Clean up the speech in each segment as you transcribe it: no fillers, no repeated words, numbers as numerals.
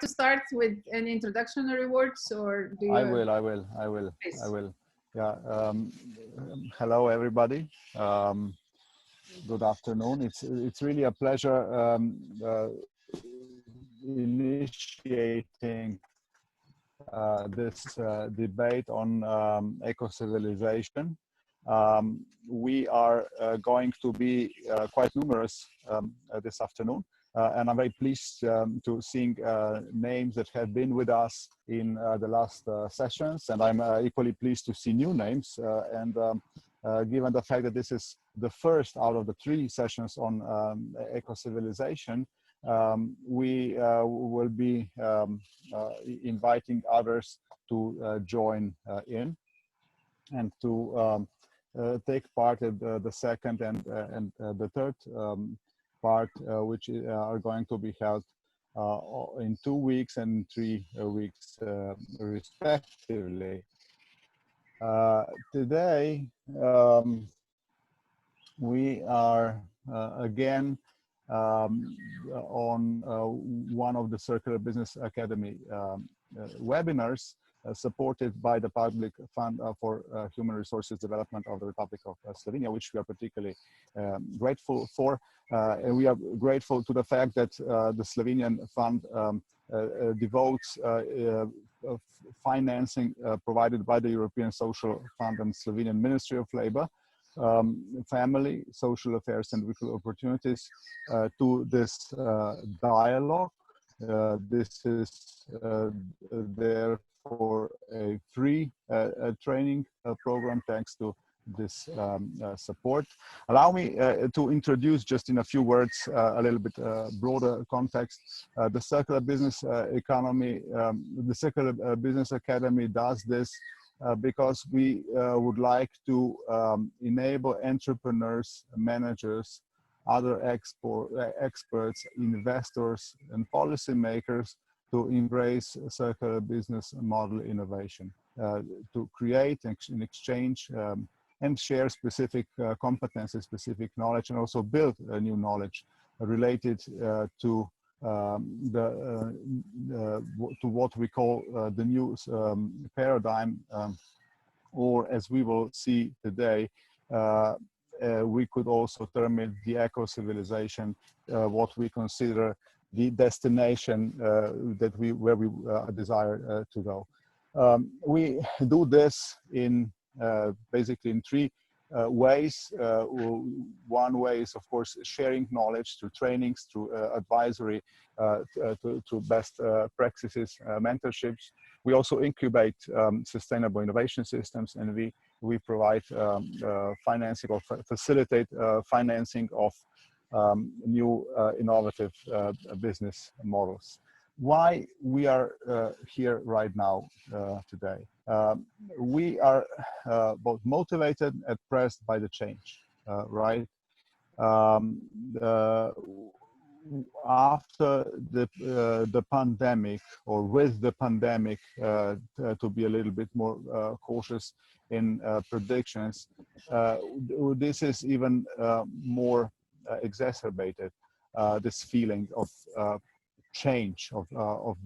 to start with an introductory words, or do you? I will. Yeah. Hello, everybody. Good afternoon. It's really a pleasure initiating this debate on eco-civilization. We are going to be quite numerous this afternoon. And I'm very pleased to seeing names that have been with us in the last sessions, and I'm equally pleased to see new names. Given the fact that this is the first out of the 3 sessions on eco-civilization, we will be inviting others to join in and to take part in the second and the third part, which are going to be held in 2 weeks and 3 weeks respectively. Today we are again on one of the Circular Business Academy webinars supported by the Public Fund for Human Resources Development of the Republic of Slovenia, which we are particularly grateful for. And we are grateful to the fact that the Slovenian Fund devotes financing provided by the European Social Fund and Slovenian Ministry of Labour, Family, Social Affairs and Equal Opportunities to this dialogue. This is therefore a free training program thanks to this support. Allow me to introduce just in a few words a little bit broader context. The Circular Business Economy, the Circular Business Academy does this because we would like to enable entrepreneurs, managers, other experts, investors, and policymakers to embrace circular business model innovation, to create and exchange and share specific competences, specific knowledge, and also build new knowledge related to what we call the new paradigm, or as we will see today, we could also term it the eco-civilization, what we consider the destination where we desire to go. We do this in basically in 3 ways. One way is, of course, sharing knowledge through trainings, through advisory, to best practices, mentorships. We also incubate sustainable innovation systems, and we provide financing or facilitate financing of new innovative business models. Why we are here right now today? We are both motivated and pressed by the change, right? After the pandemic, or with the pandemic, to be a little bit more cautious in predictions, this is even more exacerbated, this feeling of change, of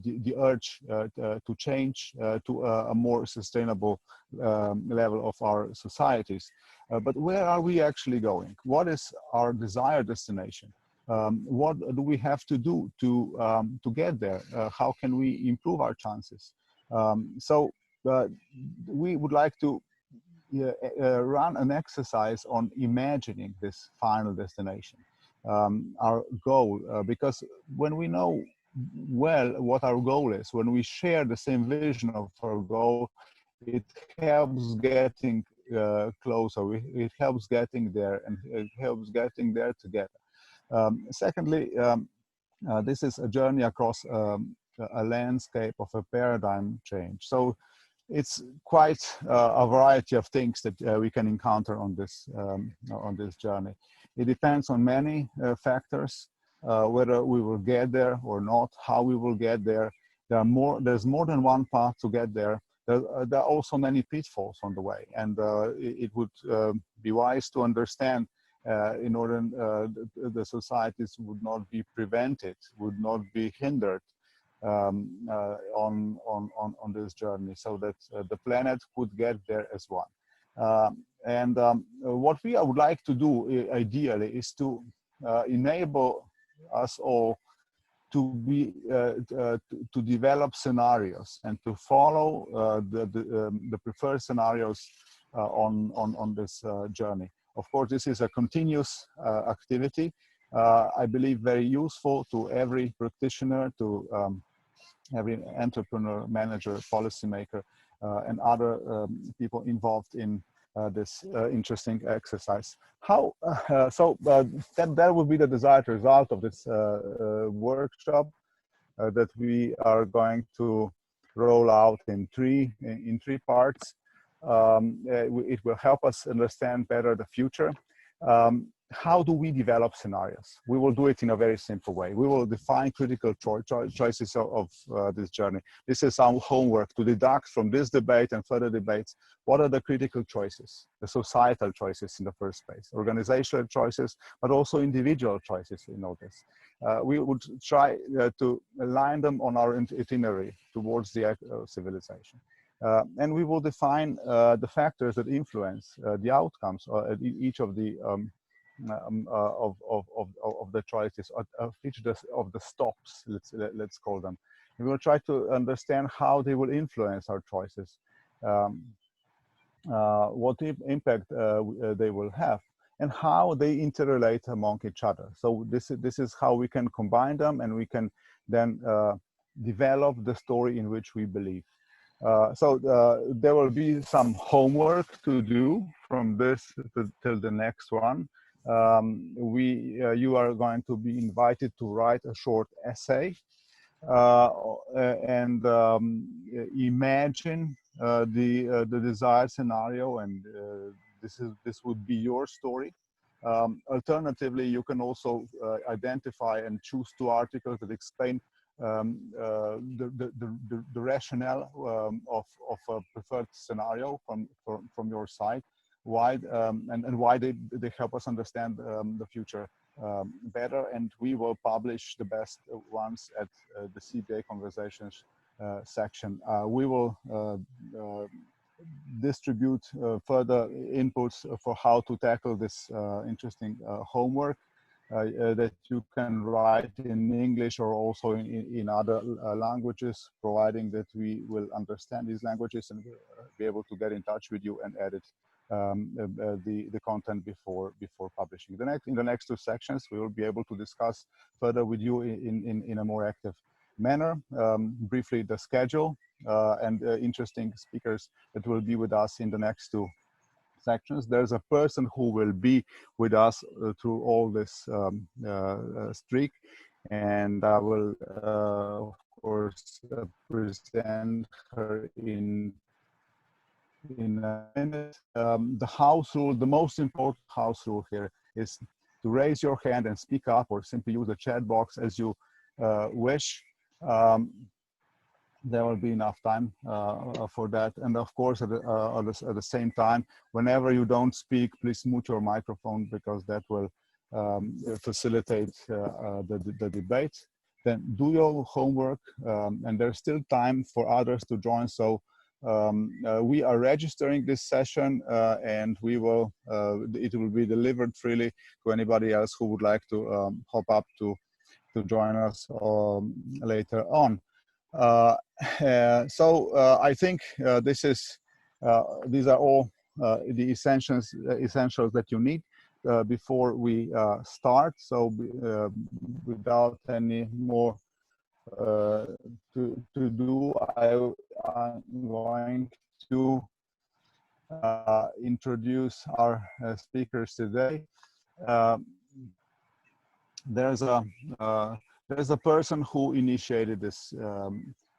the urge to change to a more sustainable level of our societies. But where are we actually going? What is our desired destination? What do we have to do to get there? How can we improve our chances? So we would like to run an exercise on imagining this final destination, our goal, because when we know well what our goal is, when we share the same vision of our goal, it helps getting closer, it helps getting there, and it helps getting there together. Secondly, this is a journey across a landscape of a paradigm change. So it's quite a variety of things that we can encounter on this journey. It depends on many factors, whether we will get there or not, how we will get there. There's more than one path to get there. There are also many pitfalls on the way, and it would be wise to understand in order the societies would not be prevented, would not be hindered on this journey, so that the planet could get there as one. What we would like to do ideally is to enable us all to be to develop scenarios and to follow the preferred scenarios on this journey. Of course, this is a continuous activity. I believe very useful to every practitioner, to every entrepreneur, manager, policymaker, and other people involved in this interesting exercise. How that would be the desired result of this workshop that we are going to roll out in three parts. It will help us understand better the future. How do we develop scenarios? We will do it in a very simple way. We will define critical choices of this journey. This is our homework, to deduct from this debate and further debates, what are the critical choices, the societal choices in the first place, organizational choices, but also individual choices in all this. We would try to align them on our itinerary towards the civilization. And we will define the factors that influence the outcomes at each of the of the choices, of each of the stops, let's call them. We will try to understand how they will influence our choices, what impact they will have, and how they interrelate among each other. So this is how we can combine them, and we can then develop the story in which we believe. There will be some homework to do from this till the next one. You are going to be invited to write a short essay and imagine the desired scenario, and this would be your story. Alternatively, you can also identify and choose 2 articles that explain the rationale of a preferred scenario from your side, why and why they help us understand the future better. And we will publish the best ones at the CBA Conversations section. We will distribute further inputs for how to tackle this interesting homework that you can write in English or also in other languages, providing that we will understand these languages and be able to get in touch with you and edit the content before publishing. In the next 2 sections, we will be able to discuss further with you in a more active manner, briefly the schedule and interesting speakers that will be with us in the next 2 sections. There's a person who will be with us through all this streak, and I will of course present her in a minute. The house rule, the most important house rule here, is to raise your hand and speak up, or simply use the chat box as you wish. There will be enough time for that. And of course, at the same time, whenever you don't speak, please mute your microphone, because that will facilitate the debate. Then do your homework, and there's still time for others to join. So we are registering this session, and it will be delivered freely to anybody else who would like to hop up to join us later on. I think these are all the essentials that you need before we start. So without any more to do, I'm going to introduce our speakers today. There's a person who initiated this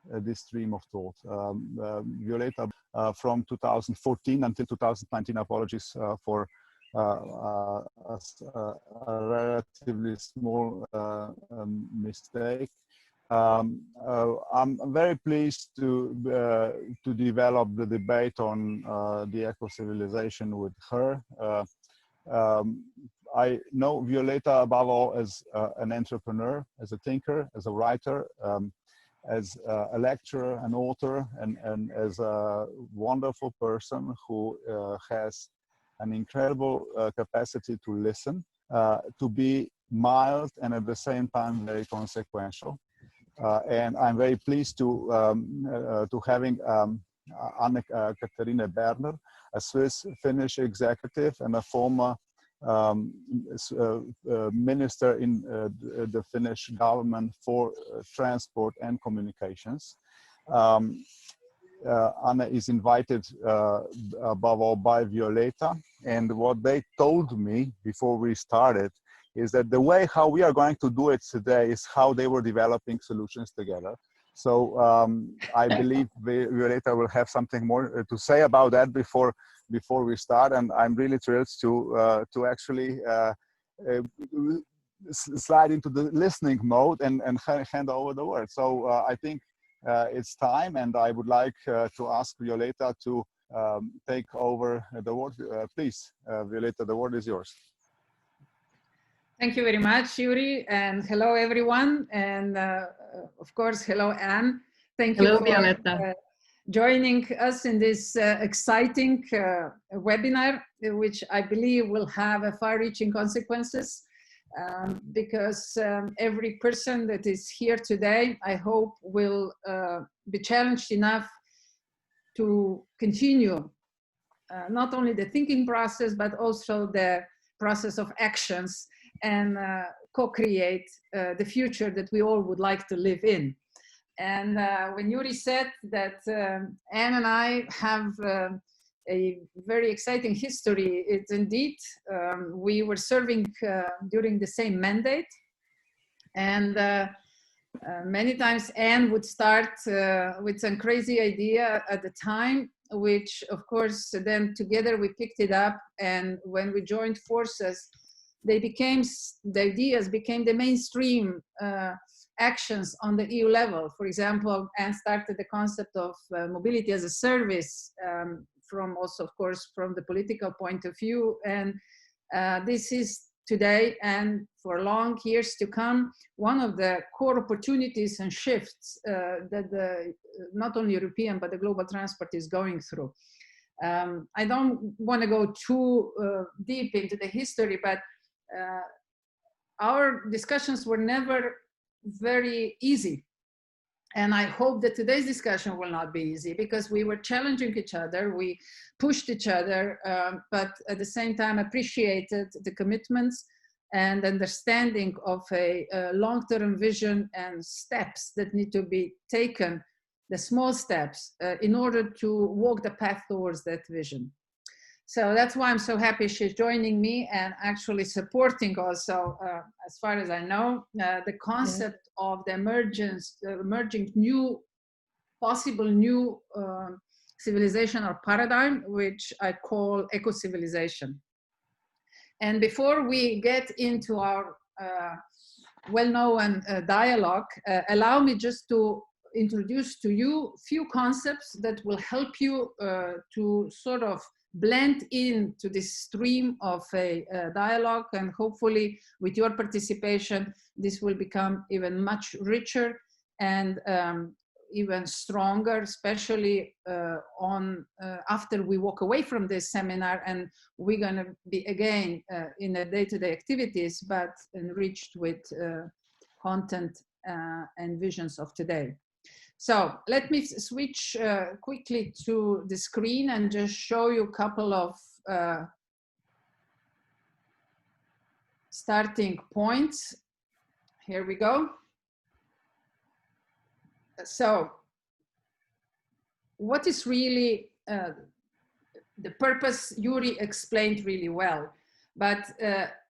this stream of thought. Violeta, from 2014 until 2019, apologies for a relatively small mistake. I'm very pleased to develop the debate on the eco-civilization with her. I know Violeta above all as an entrepreneur, as a thinker, as a writer, as a lecturer, an author, and as a wonderful person who has an incredible capacity to listen, to be mild and at the same time very consequential. And I'm very pleased to having Anne Katarina Berner, a Swiss-Finnish executive and a former minister in the Finnish government for transport and communications. Anna is invited above all by Violeta, and what they told me before we started is that the way how we are going to do it today is how they were developing solutions together. So I believe Violeta will have something more to say about that before we start, and I'm really thrilled to actually slide into the listening mode and hand over the word. So I think it's time, and I would like to ask Violeta to take over the word. Please, Violeta, the word is yours. Thank you very much, Yuri, and hello everyone, and of course, hello Anne. Thank you for joining us in this exciting webinar, which I believe will have far-reaching consequences, because every person that is here today, I hope, will be challenged enough to continue not only the thinking process, but also the process of actions, and co-create the future that we all would like to live in. And when Yuri said that Anne and I have a very exciting history, it's indeed, we were serving during the same mandate. And many times Anne would start with some crazy idea at the time, which of course then together we picked it up, and when we joined forces, the ideas became the mainstream actions on the EU level. For example, Anne started the concept of mobility as a service, from also, of course, from the political point of view. And this is today, and for long years to come, one of the core opportunities and shifts that the, not only European, but the global transport is going through. I don't want to go too deep into the history, but our discussions were never very easy. And I hope that today's discussion will not be easy, because we were challenging each other, we pushed each other, but at the same time appreciated the commitments and understanding of a long-term vision and steps that need to be taken, the small steps, in order to walk the path towards that vision. So that's why I'm so happy she's joining me and actually supporting also, as far as I know, the concept of the emerging new, possible new civilization or paradigm, which I call eco-civilization. And before we get into our well-known dialogue, allow me just to introduce to you a few concepts that will help you to sort of blend into this stream of a dialogue, and hopefully with your participation this will become even much richer and even stronger, especially after we walk away from this seminar, and we're going to be again in the day-to-day activities, but enriched with content and visions of today. So let me switch quickly to the screen and just show you a couple of starting points. Here we go. So what is really the purpose? Yuri explained really well, but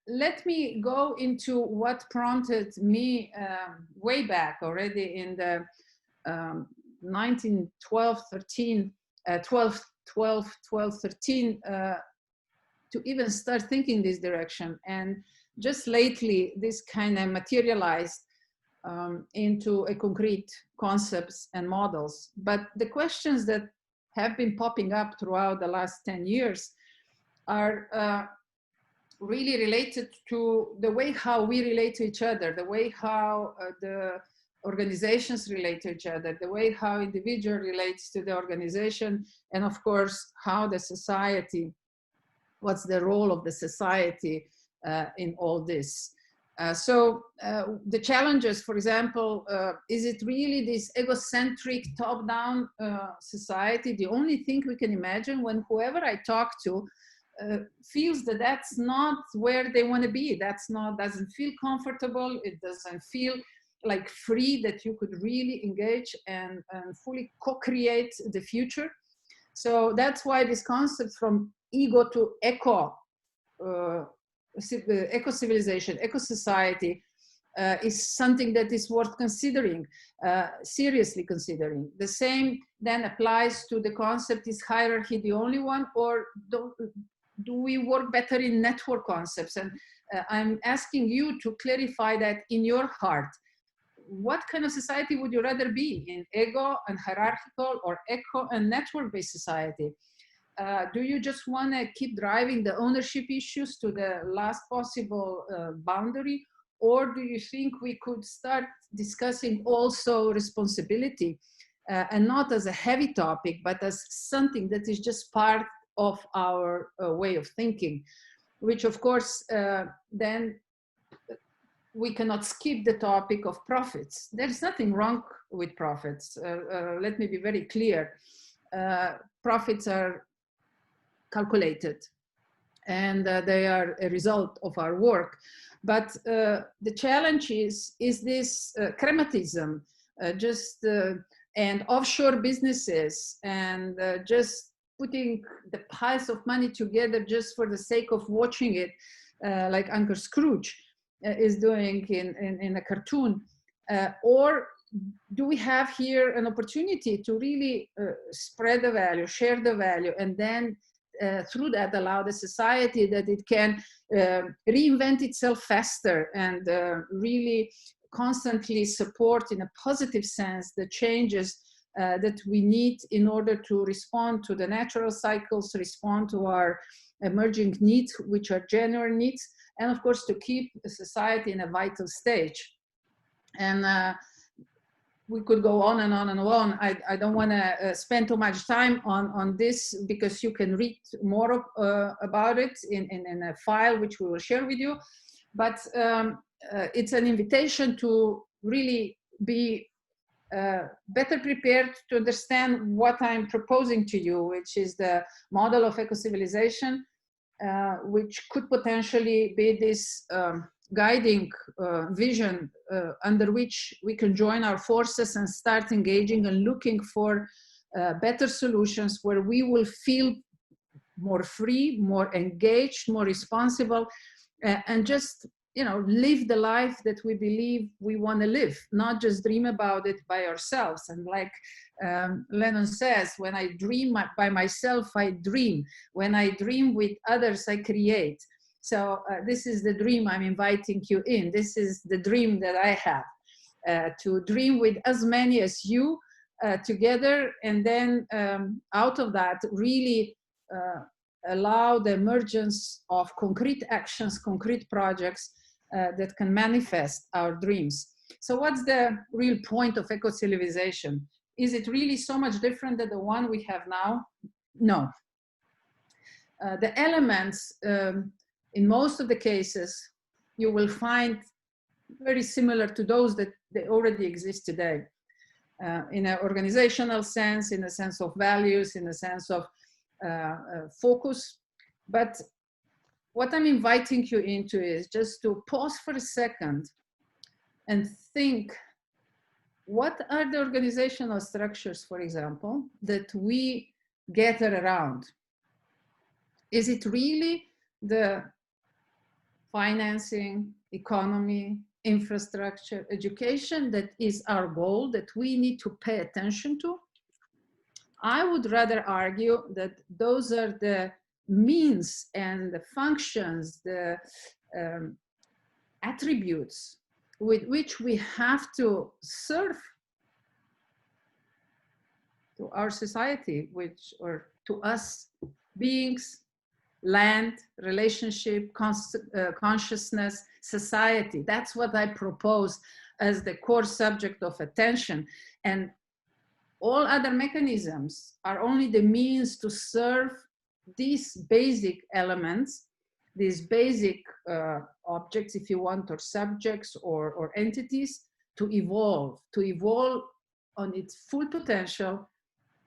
let me go into what prompted me way back already in the 1912, 13, 13, to even start thinking this direction. And just lately, this kind of materialized into a concrete concepts and models. But the questions that have been popping up throughout the last 10 years are really related to the way how we relate to each other, the way how the organizations relate to each other, the way how individual relates to the organization, and of course, how the society, what's the role of the society in all this. So the challenges, for example, is it really this egocentric top-down society? The only thing we can imagine when whoever I talk to feels that that's not where they want to be. That's not, doesn't feel comfortable. It doesn't feel like free, that you could really engage and fully co-create the future. So that's why this concept from ego to eco-civilization, eco-society is something that is worth considering, seriously considering. The same then applies to the concept, is hierarchy the only one, or do we work better in network concepts? And I'm asking you to clarify that in your heart. What kind of society would you rather be in, ego and hierarchical, or eco and network-based society? Do you just want to keep driving the ownership issues to the last possible boundary? Or do you think we could start discussing also responsibility, and not as a heavy topic, but as something that is just part of our way of thinking, which of course then we cannot skip the topic of profits. There's nothing wrong with profits. Let me be very clear. Profits are calculated, and they are a result of our work. But the challenge is this crematism, and offshore businesses, and just putting the piles of money together just for the sake of watching it, like Uncle Scrooge is doing in a cartoon. Or do we have here an opportunity to really spread the value, share the value, and then through that allow the society that it can reinvent itself faster, and really constantly support in a positive sense the changes that we need in order to respond to the natural cycles, respond to our emerging needs, which are genuine needs, and of course to keep a society in a vital stage. And we could go on and on and on. I don't want to spend too much time on this, because you can read more about it in a file which we will share with you. But it's an invitation to really be better prepared to understand what I'm proposing to you, which is the model of eco-civilization, which could potentially be this guiding vision under which we can join our forces and start engaging and looking for better solutions where we will feel more free, more engaged, more responsible, and just, you know, live the life that we believe we want to live, not just dream about it by ourselves. And like Lennon says, when I dream by myself, I dream. When I dream with others, I create. So this is the dream I'm inviting you in. This is the dream that I have, to dream with as many as you together, and then out of that really allow the emergence of concrete actions, concrete projects that can manifest our dreams. So what's the real point of eco-civilization? Is it really so much different than the one we have now? No. The elements, in most of the cases, you will find very similar to those that they already exist today. In an organizational sense, in a sense of values, in a sense of focus. But what I'm inviting you into is just to pause for a second and think, what are the organizational structures, for example, that we gather around? Is it really the financing, economy, infrastructure, education that is our goal, that we need to pay attention to? I would rather argue that those are the means and the functions, the attributes with which we have to serve to our society, which, or to us beings, land, relationship, consciousness, society. That's what I propose as the core subject of attention, and all other mechanisms are only the means to serve these basic elements, these basic objects, if you want, or subjects or entities, to evolve on its full potential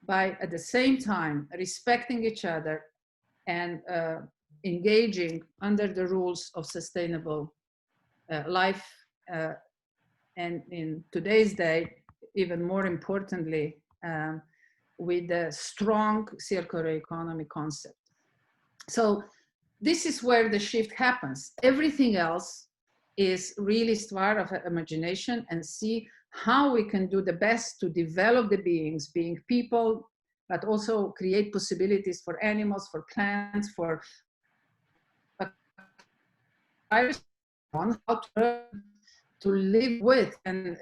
by, at the same time, respecting each other and engaging under the rules of sustainable life, and in today's day, even more importantly, with a strong circular economy concept. So this is where the shift happens. Everything else is really start of imagination, and see how we can do the best to develop the beings, being people, but also create possibilities for animals, for plants, for on how to live with and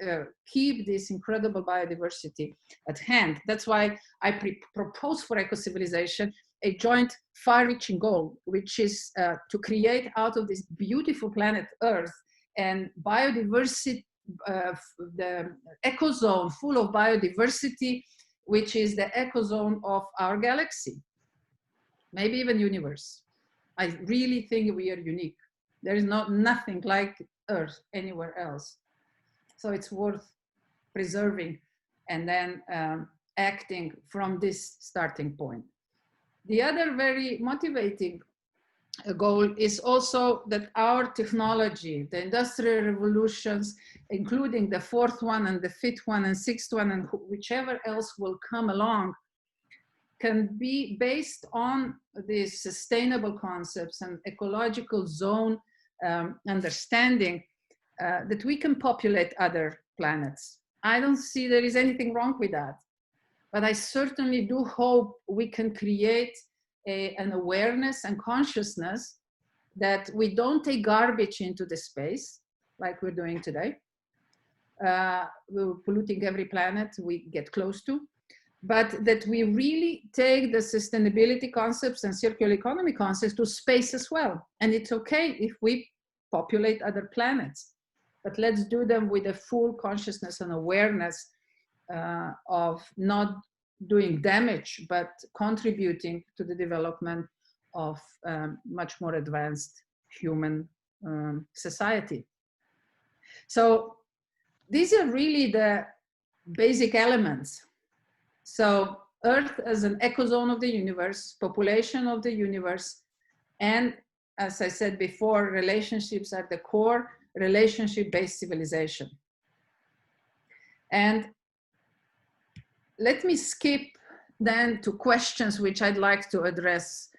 keep this incredible biodiversity at hand. That's why I propose for Ecocivilisation a joint far-reaching goal, which is to create out of this beautiful planet Earth and biodiversity, the ecozone full of biodiversity, which is the ecozone of our galaxy, maybe even universe. I really think we are unique. There is nothing like Earth anywhere else. So it's worth preserving and then acting from this starting point. The other very motivating goal is also that our technology, the industrial revolutions, including the fourth one and the fifth one and sixth one and whichever else will come along, can be based on these sustainable concepts and ecological zone understanding that we can populate other planets. I don't see there is anything wrong with that, but I certainly do hope we can create an awareness and consciousness that we don't take garbage into the space like we're doing today. We're polluting every planet we get close to, but that we really take the sustainability concepts and circular economy concepts to space as well. And it's okay if we populate other planets, but let's do them with a full consciousness and awareness of not doing damage, but contributing to the development of much more advanced human society. So these are really the basic elements. So Earth as an ecozone of the universe, population of the universe, and as I said before, relationships at the core, relationship-based civilization. And let me skip then to questions which I'd like to address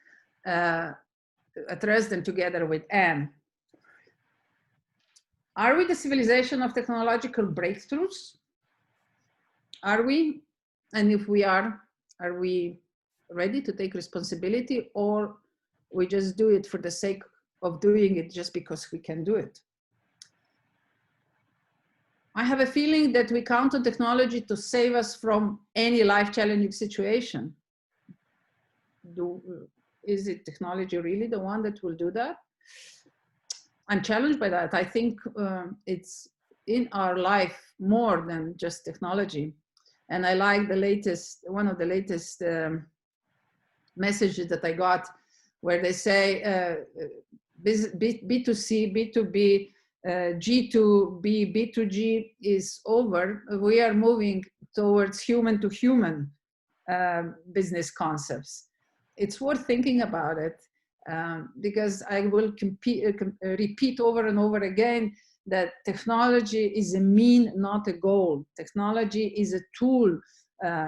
them together with Anne. Are we the civilization of technological breakthroughs? Are we? And if we are we ready to take responsibility, or we just do it for the sake of doing it just because we can do it? I have a feeling that we count on technology to save us from any life-challenging situation. Is it technology really the one that will do that? I'm challenged by that. I think it's in our life more than just technology. And I like the latest, one of the latest messages that I got, where they say B2C, B2B, G2B, B2G is over. We are moving towards human to human business concepts. It's worth thinking about it, because I will repeat over and over again that technology is a mean, not a goal. Technology is a tool,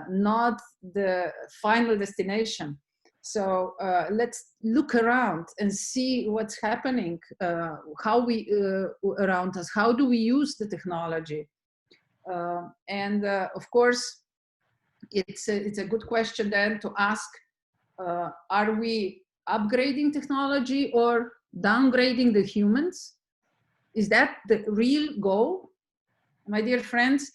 not the final destination. So let's look around and see what's happening, how we, around us, how do we use the technology? Of course, it's a good question then to ask, are we upgrading technology or downgrading the humans? Is that the real goal? My dear friends,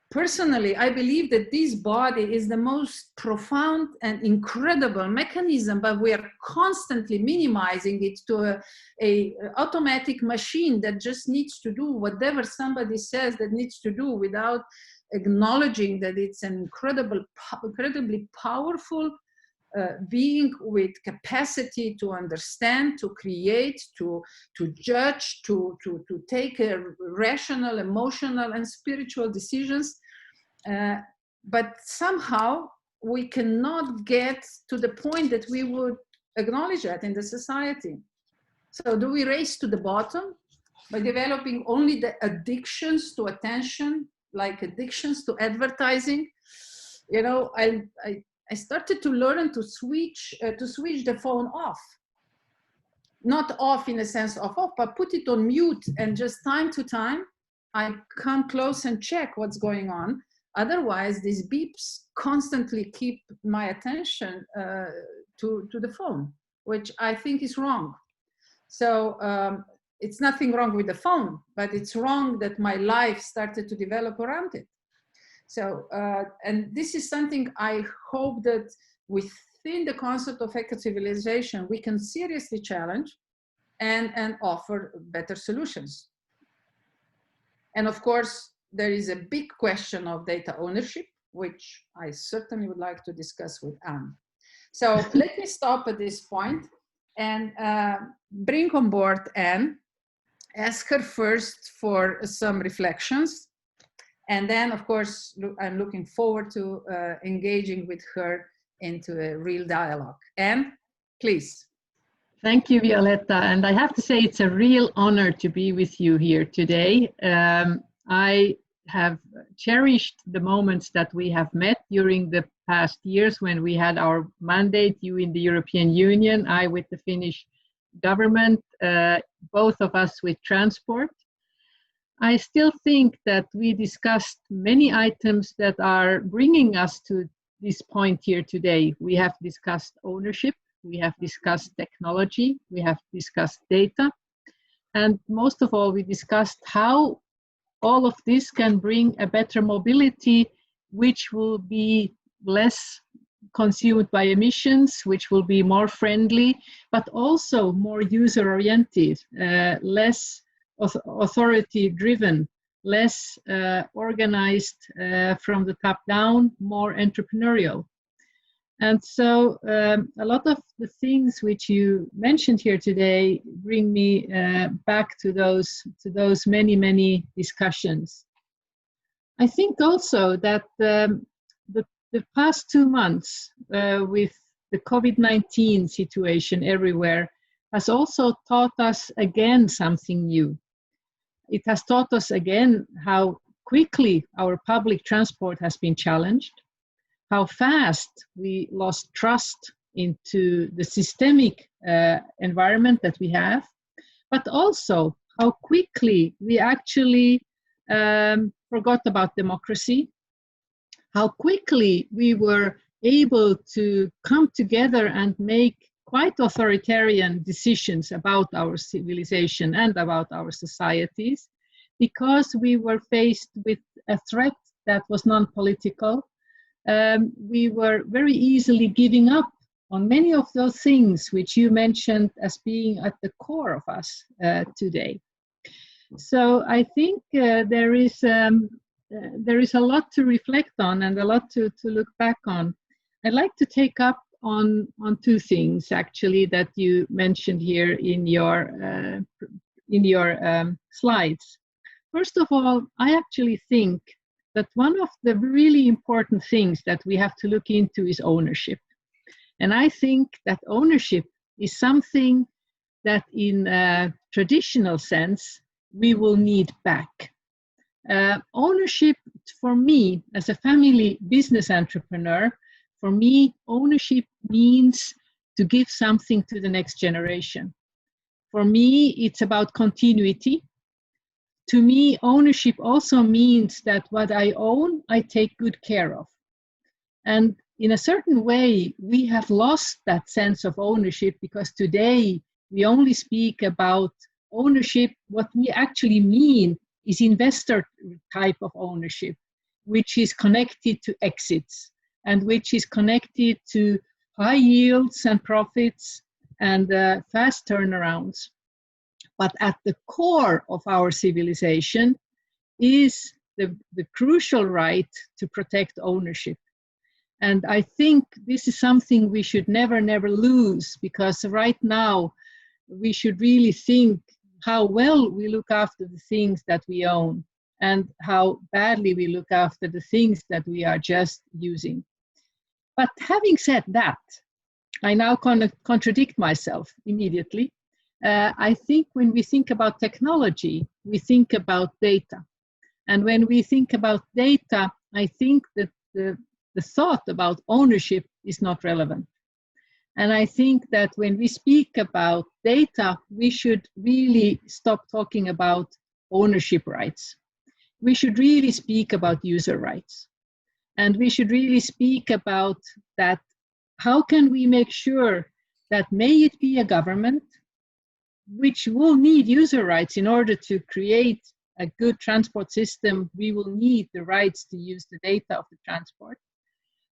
personally, I believe that this body is the most profound and incredible mechanism, but we are constantly minimizing it to a automatic machine that just needs to do whatever somebody says that needs to do, without acknowledging that it's an incredibly powerful being with capacity to understand, to create, to judge, to take rational, emotional, and spiritual decisions. But somehow we cannot get to the point that we would acknowledge that in the society. So do we race to the bottom by developing only the addictions to attention, like addictions to advertising? You know, I started to learn to switch the phone off. Not off in the sense of off, but put it on mute, and just time to time, I come close and check what's going on. Otherwise, these beeps constantly keep my attention to the phone, which I think is wrong. So it's nothing wrong with the phone, but it's wrong that my life started to develop around it. So, and this is something I hope that within the concept of eco-civilization, we can seriously challenge and offer better solutions. And of course, there is a big question of data ownership, which I certainly would like to discuss with Anne. So let me stop at this point and bring on board Anne, ask her first for some reflections. And then, of course, I'm looking forward to engaging with her into a real dialogue. Anne, please. Thank you, Violetta. And I have to say, it's a real honor to be with you here today. I have cherished the moments that we have met during the past years when we had our mandate, you in the European Union, I with the Finnish government, both of us with transport. I still think that we discussed many items that are bringing us to this point here today. We have discussed ownership, we have discussed technology, we have discussed data, and most of all, we discussed how all of this can bring a better mobility, which will be less consumed by emissions, which will be more friendly, but also more user-oriented, less authority-driven, less organized from the top down, more entrepreneurial. And so a lot of the things which you mentioned here today bring me back to those many discussions. I think also that the past 2 months with the COVID-19 situation everywhere has also taught us again something new. It has taught us again how quickly our public transport has been challenged, how fast we lost trust into the systemic environment that we have, but also how quickly we actually forgot about democracy, how quickly we were able to come together and make quite authoritarian decisions about our civilization and about our societies, because we were faced with a threat that was non-political. We were very easily giving up on many of those things which you mentioned as being at the core of us today. So I think there is a lot to reflect on and a lot to look back on. I'd like to take up on 2 things actually that you mentioned here in your slides. First of all, I actually think that one of the really important things that we have to look into is ownership. And I think that ownership is something that in a traditional sense, we will need back. Ownership for me, as a family business entrepreneur, for me, ownership means to give something to the next generation. For me, it's about continuity. To me, ownership also means that what I own, I take good care of. And in a certain way, we have lost that sense of ownership because today we only speak about ownership. What we actually mean is investor type of ownership, which is connected to exits and which is connected to high yields and profits and fast turnarounds. But at the core of our civilization is the crucial right to protect ownership. And I think this is something we should never lose, because right now we should really think how well we look after the things that we own and how badly we look after the things that we are just using. But having said that, I now contradict myself immediately. I think when we think about technology, we think about data. And when we think about data, I think that the thought about ownership is not relevant. And I think that when we speak about data, we should really stop talking about ownership rights. We should really speak about user rights. And we should really speak about that. How can we make sure that, may it be a government, which will need user rights in order to create a good transport system, we will need the rights to use the data of the transport.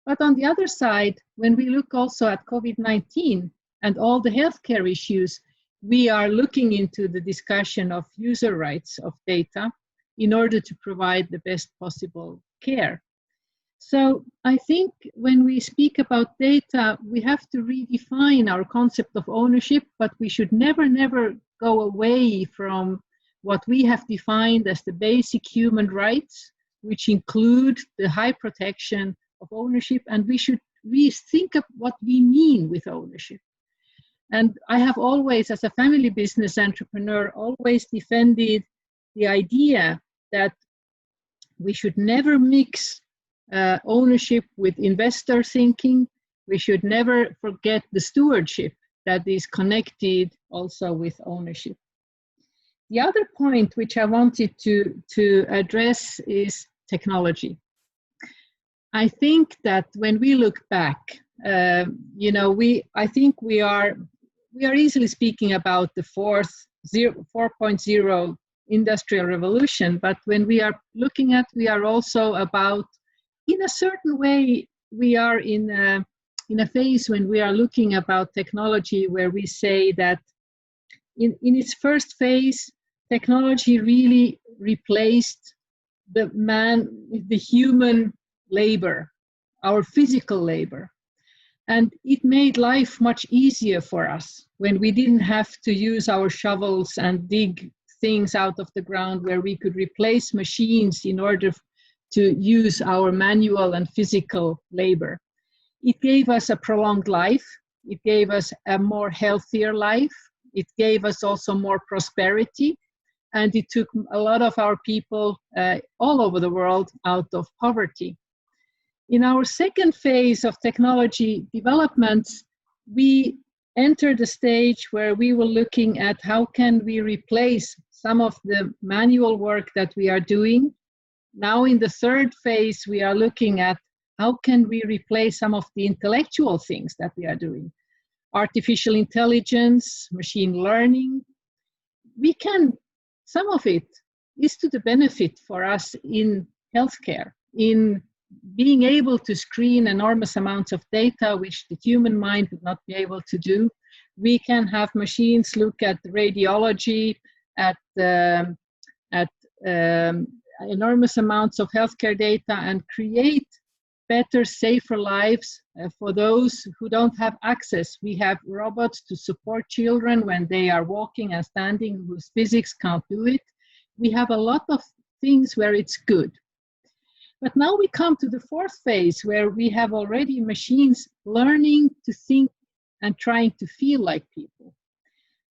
But on the other side, when we look also at COVID-19 and all the healthcare issues, we are looking into the discussion of user rights of data in order to provide the best possible care. So I think when we speak about data, we have to redefine our concept of ownership, but we should never go away from what we have defined as the basic human rights, which include the high protection of ownership, and we should rethink of what we mean with ownership. And I have always, as a family business entrepreneur, always defended the idea that we should never mix ownership with investor thinking. We should never forget the stewardship that is connected also with ownership. The other point which I wanted to address is technology. I think that when we look back, I think we are easily speaking about the 4.0 industrial revolution, but when we are looking at, we are also about, in a certain way, we are in a phase when we are looking about technology where we say that in its first phase, technology really replaced the human labor, our physical labor. And it made life much easier for us when we didn't have to use our shovels and dig things out of the ground, where we could replace machines in order to use our manual and physical labor. It gave us a prolonged life. It gave us a more healthier life. It gave us also more prosperity. And it took a lot of our people all over the world out of poverty. In our second phase of technology developments, we entered a stage where we were looking at how can we replace some of the manual work that we are doing. Now in the third phase, we are looking at how can we replace some of the intellectual things that we are doing. Artificial intelligence, machine learning. Some of it is to the benefit for us in healthcare, in being able to screen enormous amounts of data, which the human mind would not be able to do. We can have machines look at radiology, at enormous amounts of healthcare data and create better, safer lives for those who don't have access. We have robots to support children when they are walking and standing, whose physics can't do it. We have a lot of things where it's good. But now we come to the fourth phase, where we have already machines learning to think and trying to feel like people.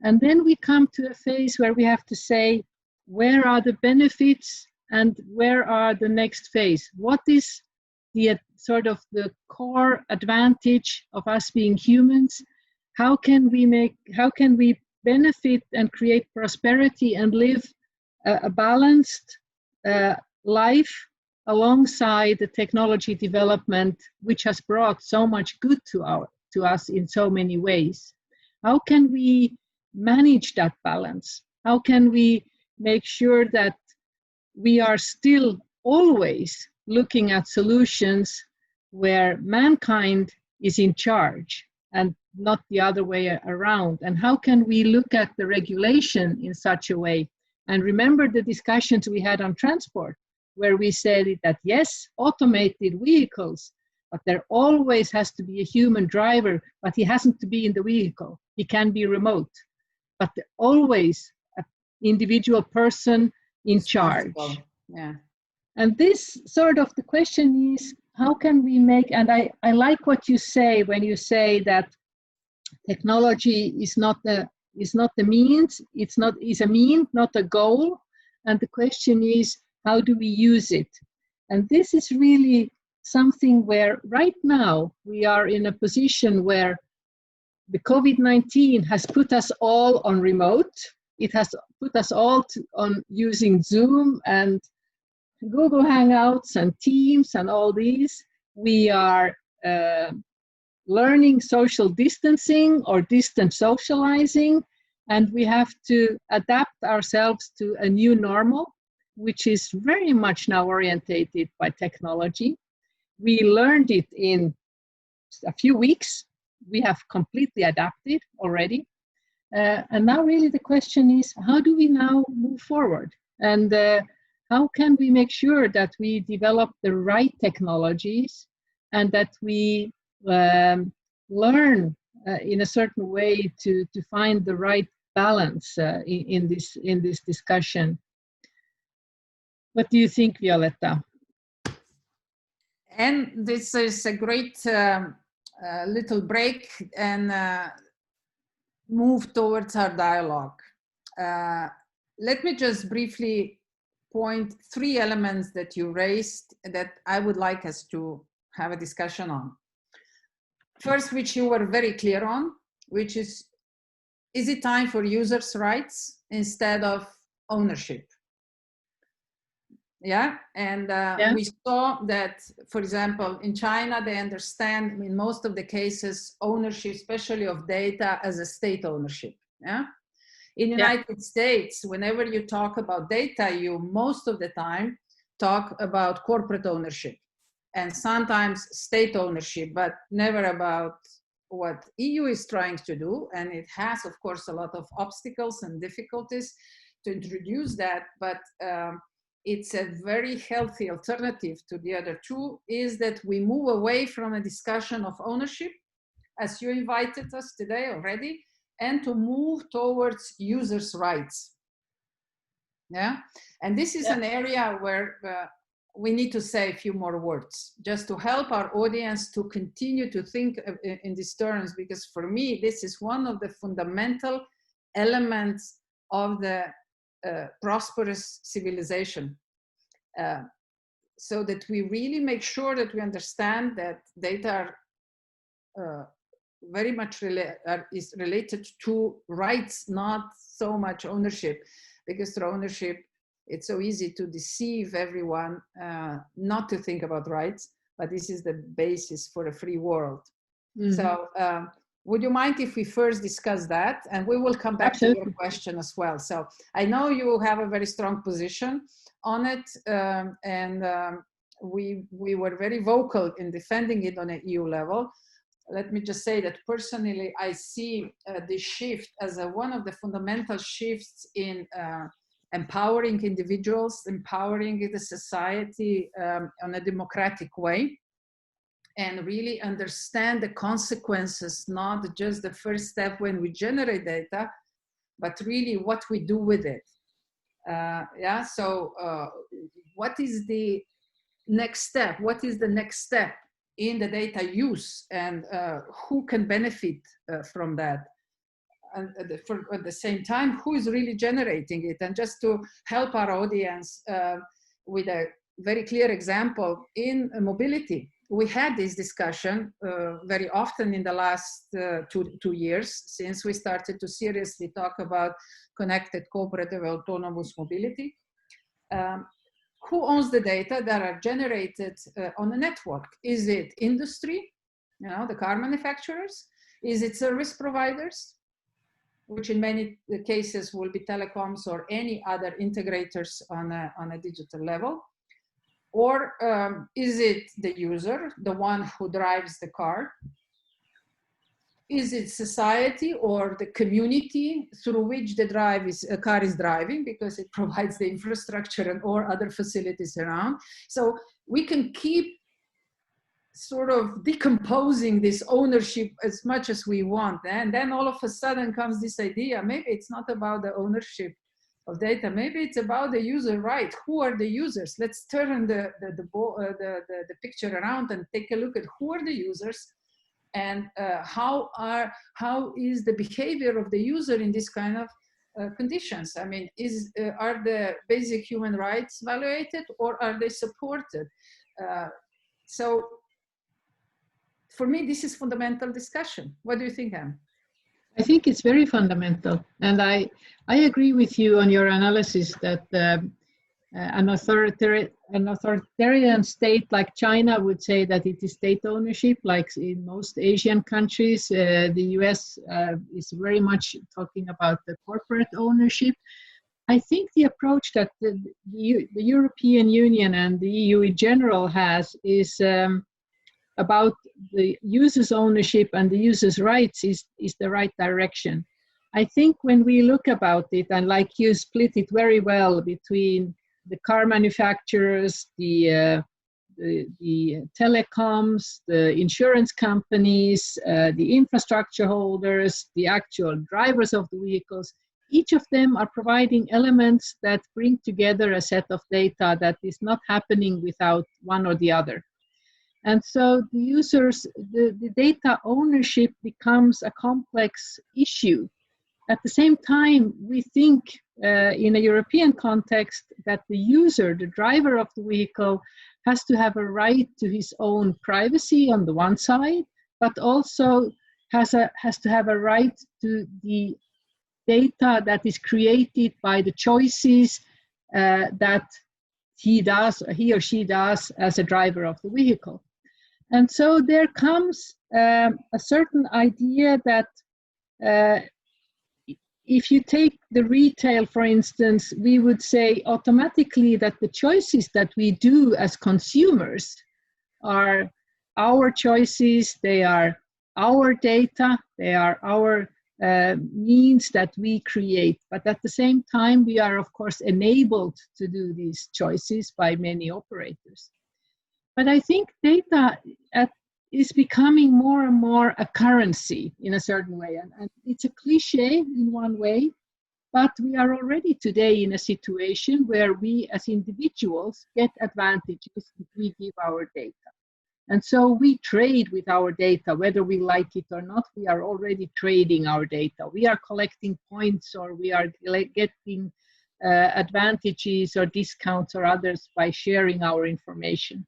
And then we come to a phase where we have to say, where are the benefits and where are the next phase? What is the sort of the core advantage of us being humans? How can we benefit and create prosperity and live a balanced life alongside the technology development, which has brought so much good to us in so many ways? How can we manage that balance? How can we make sure that we are still always looking at solutions where mankind is in charge and not the other way around? And how can we look at the regulation in such a way? And remember the discussions we had on transport, where we said that yes, automated vehicles, but there always has to be a human driver, but he hasn't to be in the vehicle. He can be remote, but always an individual person in charge. Yeah. And this sort of the question is, how can we make, and I like what you say when you say that technology is not the means, is a mean, not a goal. And the question is, how do we use it? And this is really something where right now we are in a position where the COVID-19 has put us all on remote. It has put us all on using Zoom and Google Hangouts and Teams and all these. We are learning social distancing or distant socializing, and we have to adapt ourselves to a new normal, which is very much now orientated by technology. We learned it in a few weeks. We have completely adapted already. And now really the question is, how do we now move forward? And how can we make sure that we develop the right technologies and that we learn in a certain way to find the right balance in this discussion? What do you think, Violetta? And this is a great little break and move towards our dialogue. Let me just briefly point 3 elements that you raised that I would like us to have a discussion on. First, which you were very clear on, which is it time for users' rights instead of ownership? Yeah, and we saw that, for example, in China, they understand in most of the cases ownership, especially of data, as a state ownership. Yeah, in the United States, whenever you talk about data, you most of the time talk about corporate ownership and sometimes state ownership, but never about what EU is trying to do. And it has, of course, a lot of obstacles and difficulties to introduce that, but it's a very healthy alternative to the other two, is that we move away from a discussion of ownership, as you invited us today already, and to move towards users' rights. Yeah, and this is an area where we need to say a few more words, just to help our audience to continue to think in these terms, because for me, this is one of the fundamental elements of the prosperous civilization, so that we really make sure that we understand that data are very much is related to rights, not so much ownership, because through ownership, it's so easy to deceive everyone not to think about rights, but this is the basis for a free world. Mm-hmm. So would you mind if we first discuss that, and we will come back to your question as well. So I know you have a very strong position on it, and we were very vocal in defending it on an EU level. Let me just say that personally, I see this shift as one of the fundamental shifts in empowering individuals, empowering the society on a democratic way, and really understand the consequences, not just the first step when we generate data, but really what we do with it. Yeah, so what is the next step? What is the next step in the data use, and who can benefit from that? And at the same time, who is really generating it? And just to help our audience with a very clear example, in mobility, we had this discussion very often in the last two years, since we started to seriously talk about connected, cooperative, autonomous mobility. Who owns the data that are generated on the network? Is it industry, the car manufacturers? Is it service providers, which in many cases will be telecoms or any other integrators on a digital level? Or is it the user, the one who drives the car? Is it society or the community through which the car is driving, because it provides the infrastructure and or other facilities around? So we can keep sort of decomposing this ownership as much as we want. And then all of a sudden comes this idea, maybe it's not about the ownership of data, maybe it's about the user right. Who are the users? Let's turn the picture around and take a look at who are the users, and how is the behavior of the user in this kind of conditions. I mean, are the basic human rights violated, or are they supported? So for me, this is fundamental discussion. What do you think, Anne? I think it's very fundamental, and I agree with you on your analysis that an authoritarian state like China would say that it is state ownership, like in most Asian countries. The US is very much talking about the corporate ownership. I think the approach that the European Union and the EU in general has is about the user's ownership and the user's rights is the right direction. I think when we look about it, and like you split it very well between the car manufacturers, the telecoms, the insurance companies, the infrastructure holders, the actual drivers of the vehicles, each of them are providing elements that bring together a set of data that is not happening without one or the other. And so the users, the data ownership becomes a complex issue. At the same time, we think in a European context that the user, the driver of the vehicle, has to have a right to his own privacy on the one side, but also has to have a right to the data that is created by the choices that he or she does as a driver of the vehicle. And so there comes a certain idea that if you take the retail, for instance, we would say automatically that the choices that we do as consumers are our choices, they are our data, they are our means that we create. But at the same time, we are, of course, enabled to do these choices by many operators. But I think data is becoming more and more a currency in a certain way. And it's a cliche in one way, but we are already today in a situation where we as individuals get advantages if we give our data. And so we trade with our data, whether we like it or not. We are already trading our data. We are collecting points, or we are getting advantages or discounts or others by sharing our information.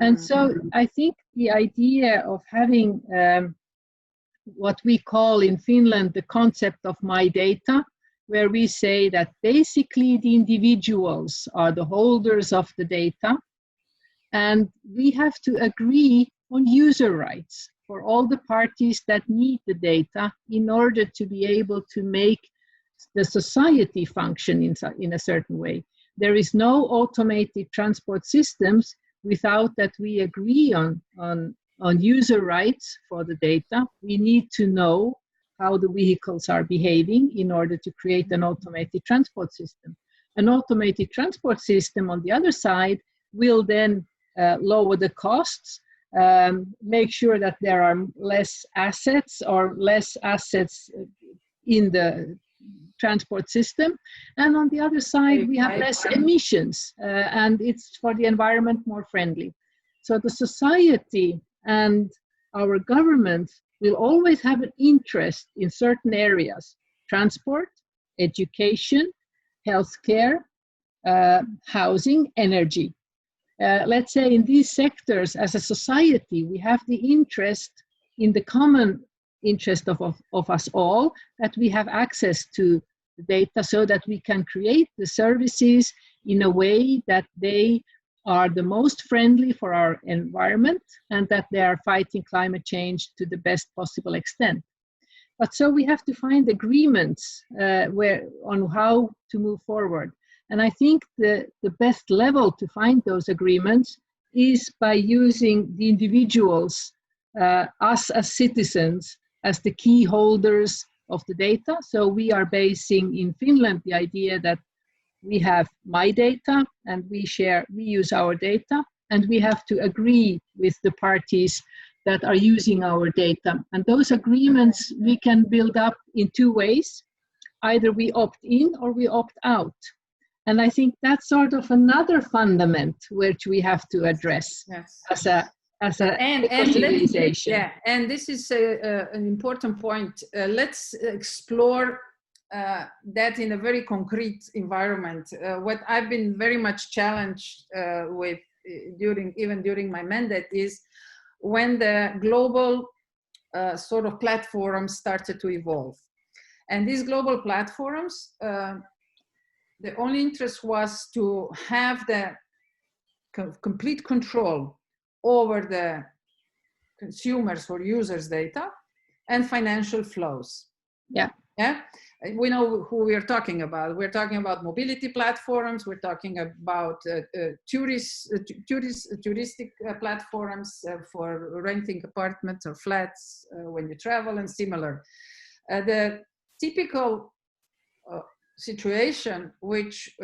And so I think the idea of having what we call in Finland the concept of my data, where we say that basically the individuals are the holders of the data, and we have to agree on user rights for all the parties that need the data in order to be able to make the society function in a certain way. There is no automated transport systems without that we agree on user rights for the data. We need to know how the vehicles are behaving in order to create an automated transport system. An automated transport system, on the other side, will then lower the costs, make sure that there are less assets in the transport system, and on the other side we have less emissions, and it's for the environment more friendly. So the society and our government will always have an interest in certain areas: transport, education, healthcare, housing, energy. Let's say in these sectors, as a society, we have the interest in the common interest of us all, that we have access to the data so that we can create the services in a way that they are the most friendly for our environment and that they are fighting climate change to the best possible extent. But so we have to find agreements on how to move forward. And I think the best level to find those agreements is by using the individuals, us as citizens, as the key holders of the data. So we are basing in Finland the idea that we have my data and we use our data, and we have to agree with the parties that are using our data. And those agreements we can build up in two ways. Either we opt in or we opt out. And I think that's sort of another fundament which we have to address as a civilization. Yeah, and this is an important point. Let's explore that in a very concrete environment. What I've been very much challenged with during my mandate is when the global sort of platforms started to evolve. And these global platforms, the only interest was to have the complete control over the consumers or users' data and financial flows. Yeah. Yeah. We know who we are talking about. We're talking about mobility platforms. We're talking about touristic platforms for renting apartments or flats when you travel and similar. The typical situation, which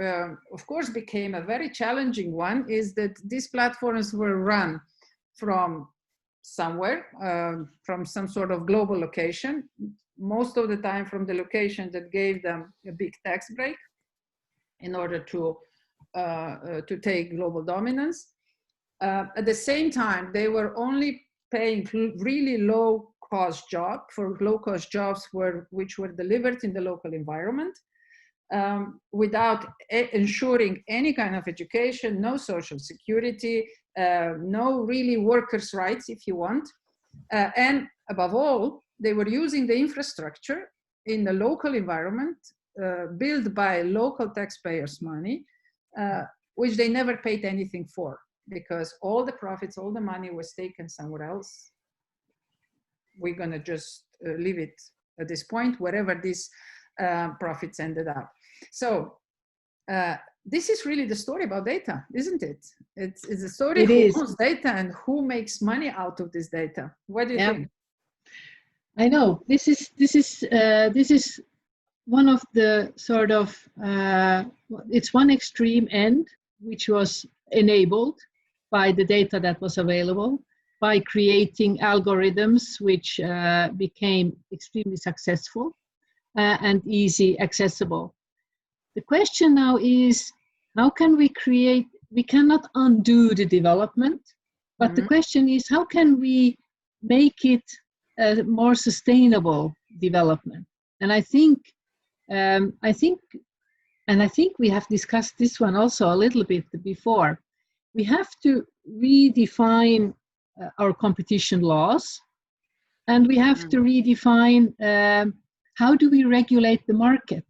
of course became a very challenging one, is that these platforms were run from somewhere, from some sort of global location, most of the time from the location that gave them a big tax break in order to take global dominance. At the same time, they were only paying really low-cost jobs which were delivered in the local environment, without ensuring any kind of education, no social security, no really workers' rights, if you want. And above all, they were using the infrastructure in the local environment, built by local taxpayers' money, which they never paid anything for, because all the profits, all the money was taken somewhere else. We're going to just leave it at this point, wherever these profits ended up. So this is really the story about data, isn't it? It's a story of who owns data and who makes money out of this data. What do you think? I know this is one of the sort of it's one extreme end, which was enabled by the data that was available, by creating algorithms which became extremely successful and easy accessible. The question now is, how can we cannot undo the development, but the question is, how can we make it a more sustainable development? And I think we have discussed this one also a little bit before. We have to redefine our competition laws, and we have to redefine how do we regulate the market.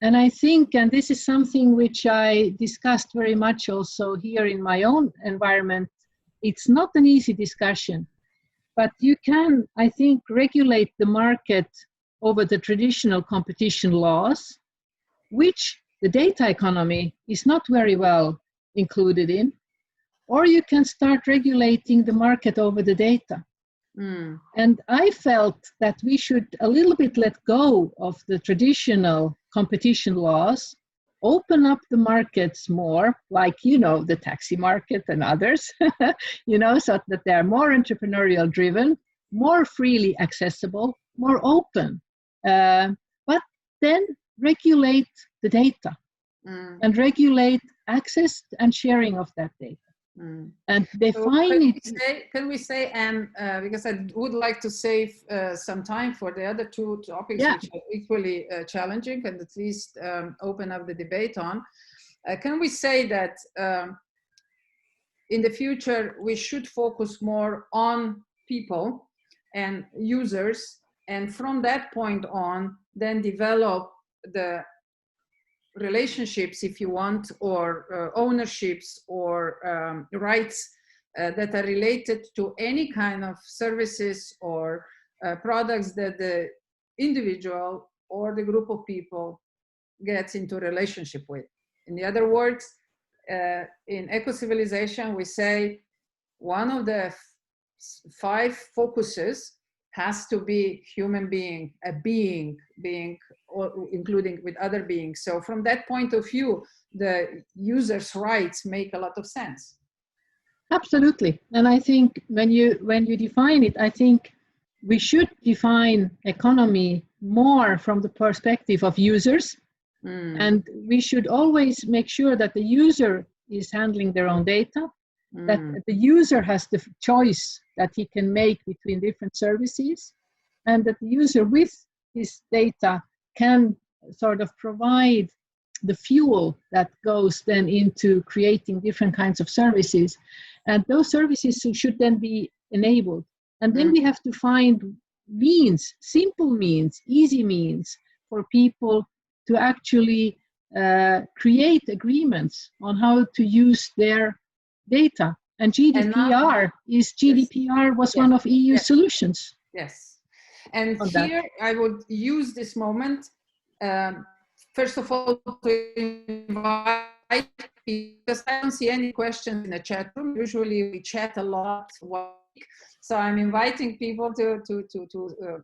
And I think, and this is something which I discussed very much also here in my own environment, it's not an easy discussion, but you can, I think, regulate the market over the traditional competition laws, which the data economy is not very well included in, or you can start regulating the market over the data. And I felt that we should a little bit let go of the traditional competition laws, open up the markets more, like, the taxi market and others, so that they're more entrepreneurial driven, more freely accessible, more open, but then regulate the data and regulate access and sharing of that data. And define Can we say, Anne, because I would like to save some time for the other two topics, which are equally challenging, and at least open up the debate on. Can we say that in the future we should focus more on people and users, and from that point on, then develop the relationships, if you want, or ownerships or rights that are related to any kind of services or products that the individual or the group of people gets into relationship with. In the other words, in Ecocivilisation, we say one of the 5 focuses has to be human being, a being, including with other beings. So from that point of view, the user's rights make a lot of sense. Absolutely. And I think when you define it, I think we should define economy more from the perspective of users. And we should always make sure that the user is handling their own data, that the user has the choice that he can make between different services, and that the user with his data can sort of provide the fuel that goes then into creating different kinds of services. And those services should then be enabled. And then we have to find means, simple means, easy means for people to actually create agreements on how to use their data. And GDPR was one of EU solutions. Yes. And here I would use this moment, first of all, to invite people, because I don't see any questions in the chat room. Usually we chat a lot. So I'm inviting people to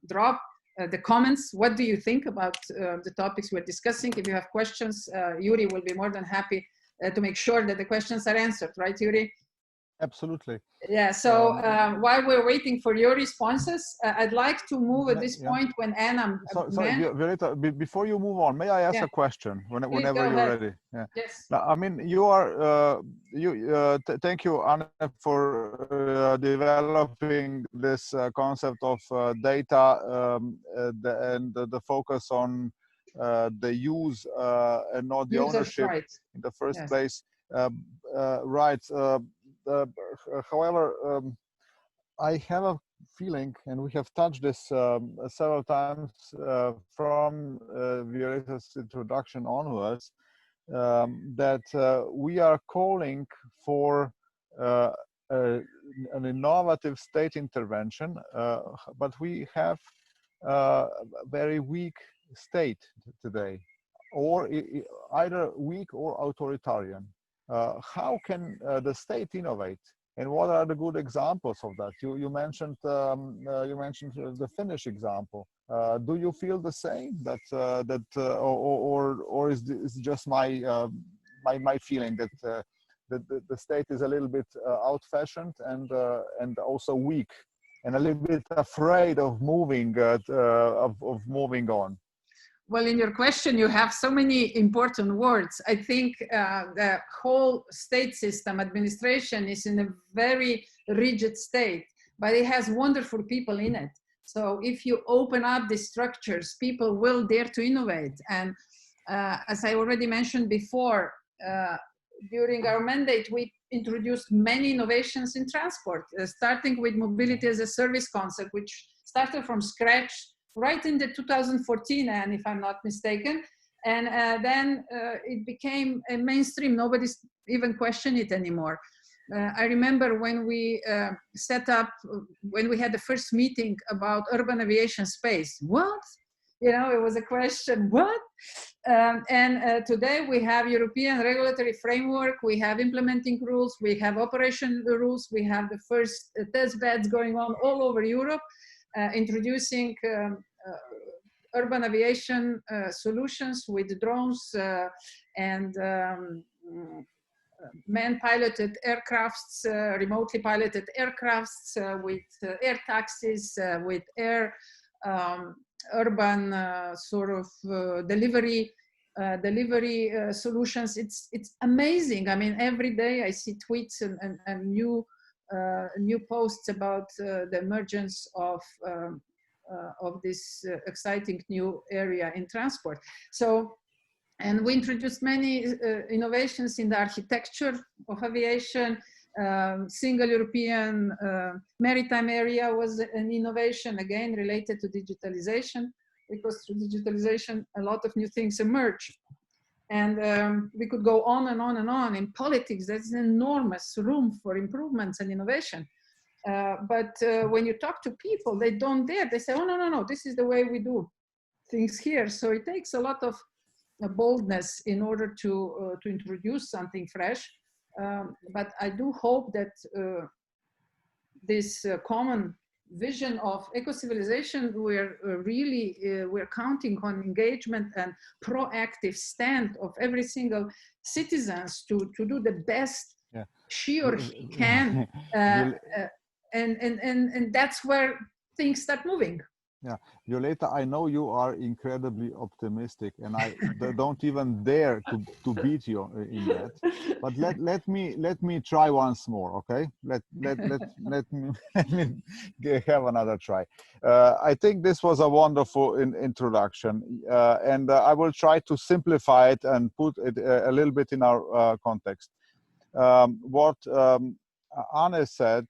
drop the comments. What do you think about the topics we're discussing? If you have questions, Yuri will be more than happy to make sure that the questions are answered, right, Yuri? Absolutely. Yeah, so while we're waiting for your responses, I'd like to move at this point when Anna... Sorry, Violeta, before you move on, may I ask a question whenever you're ready? Yeah. Yes. Now, I mean, you are, thank you, Anna, for developing this concept of data and the focus on the use and not the ownership in the first place. Right. However, I have a feeling, and we have touched this several times from Violeta's introduction onwards, that we are calling for an innovative state intervention, but we have a very weak state today, or either weak or authoritarian. How can the state innovate, and what are the good examples of that? You mentioned the Finnish example. Do you feel the same, or is this just my my feeling that the state is a little bit old-fashioned and also weak and a little bit afraid of moving moving on? Well, in your question, you have so many important words. I think the whole state system administration is in a very rigid state, but it has wonderful people in it. So if you open up the structures, people will dare to innovate. And as I already mentioned before, during our mandate, we introduced many innovations in transport, starting with mobility as a service concept, which started from scratch right in the 2014, and if I'm not mistaken, and then it became a mainstream. Nobody's even questioned it anymore. I remember when we set up, when we had the first meeting about urban aviation space. What? You know, it was a question, what? Today we have European regulatory framework, we have implementing rules, we have operation rules, we have the first test beds going on all over Europe. Introducing urban aviation solutions with drones and man-piloted aircrafts, remotely piloted aircrafts, with air taxis, with air urban sort of delivery solutions. It's amazing. I mean, every day I see tweets and new posts about the emergence of this exciting new area in transport. So, and we introduced many innovations in the architecture of aviation. Single European maritime area was an innovation, again related to digitalization, because through digitalization a lot of new things emerge. And we could go on and on and on. In politics, there's an enormous room for improvements and innovation. But when you talk to people, they don't dare. They say, oh, no, this is the way we do things here. So it takes a lot of boldness in order to introduce something fresh. But I do hope that this common vision of eco-civilization, we're really we're counting on engagement and proactive stand of every single citizens to do the best she or he can, and that's where things start moving. Yeah, Violeta, I know you are incredibly optimistic, and I don't even dare to beat you in that. But let me try once more, okay? Let me have another try. I think this was a wonderful introduction, and I will try to simplify it and put it a little bit in our context. What Anne said,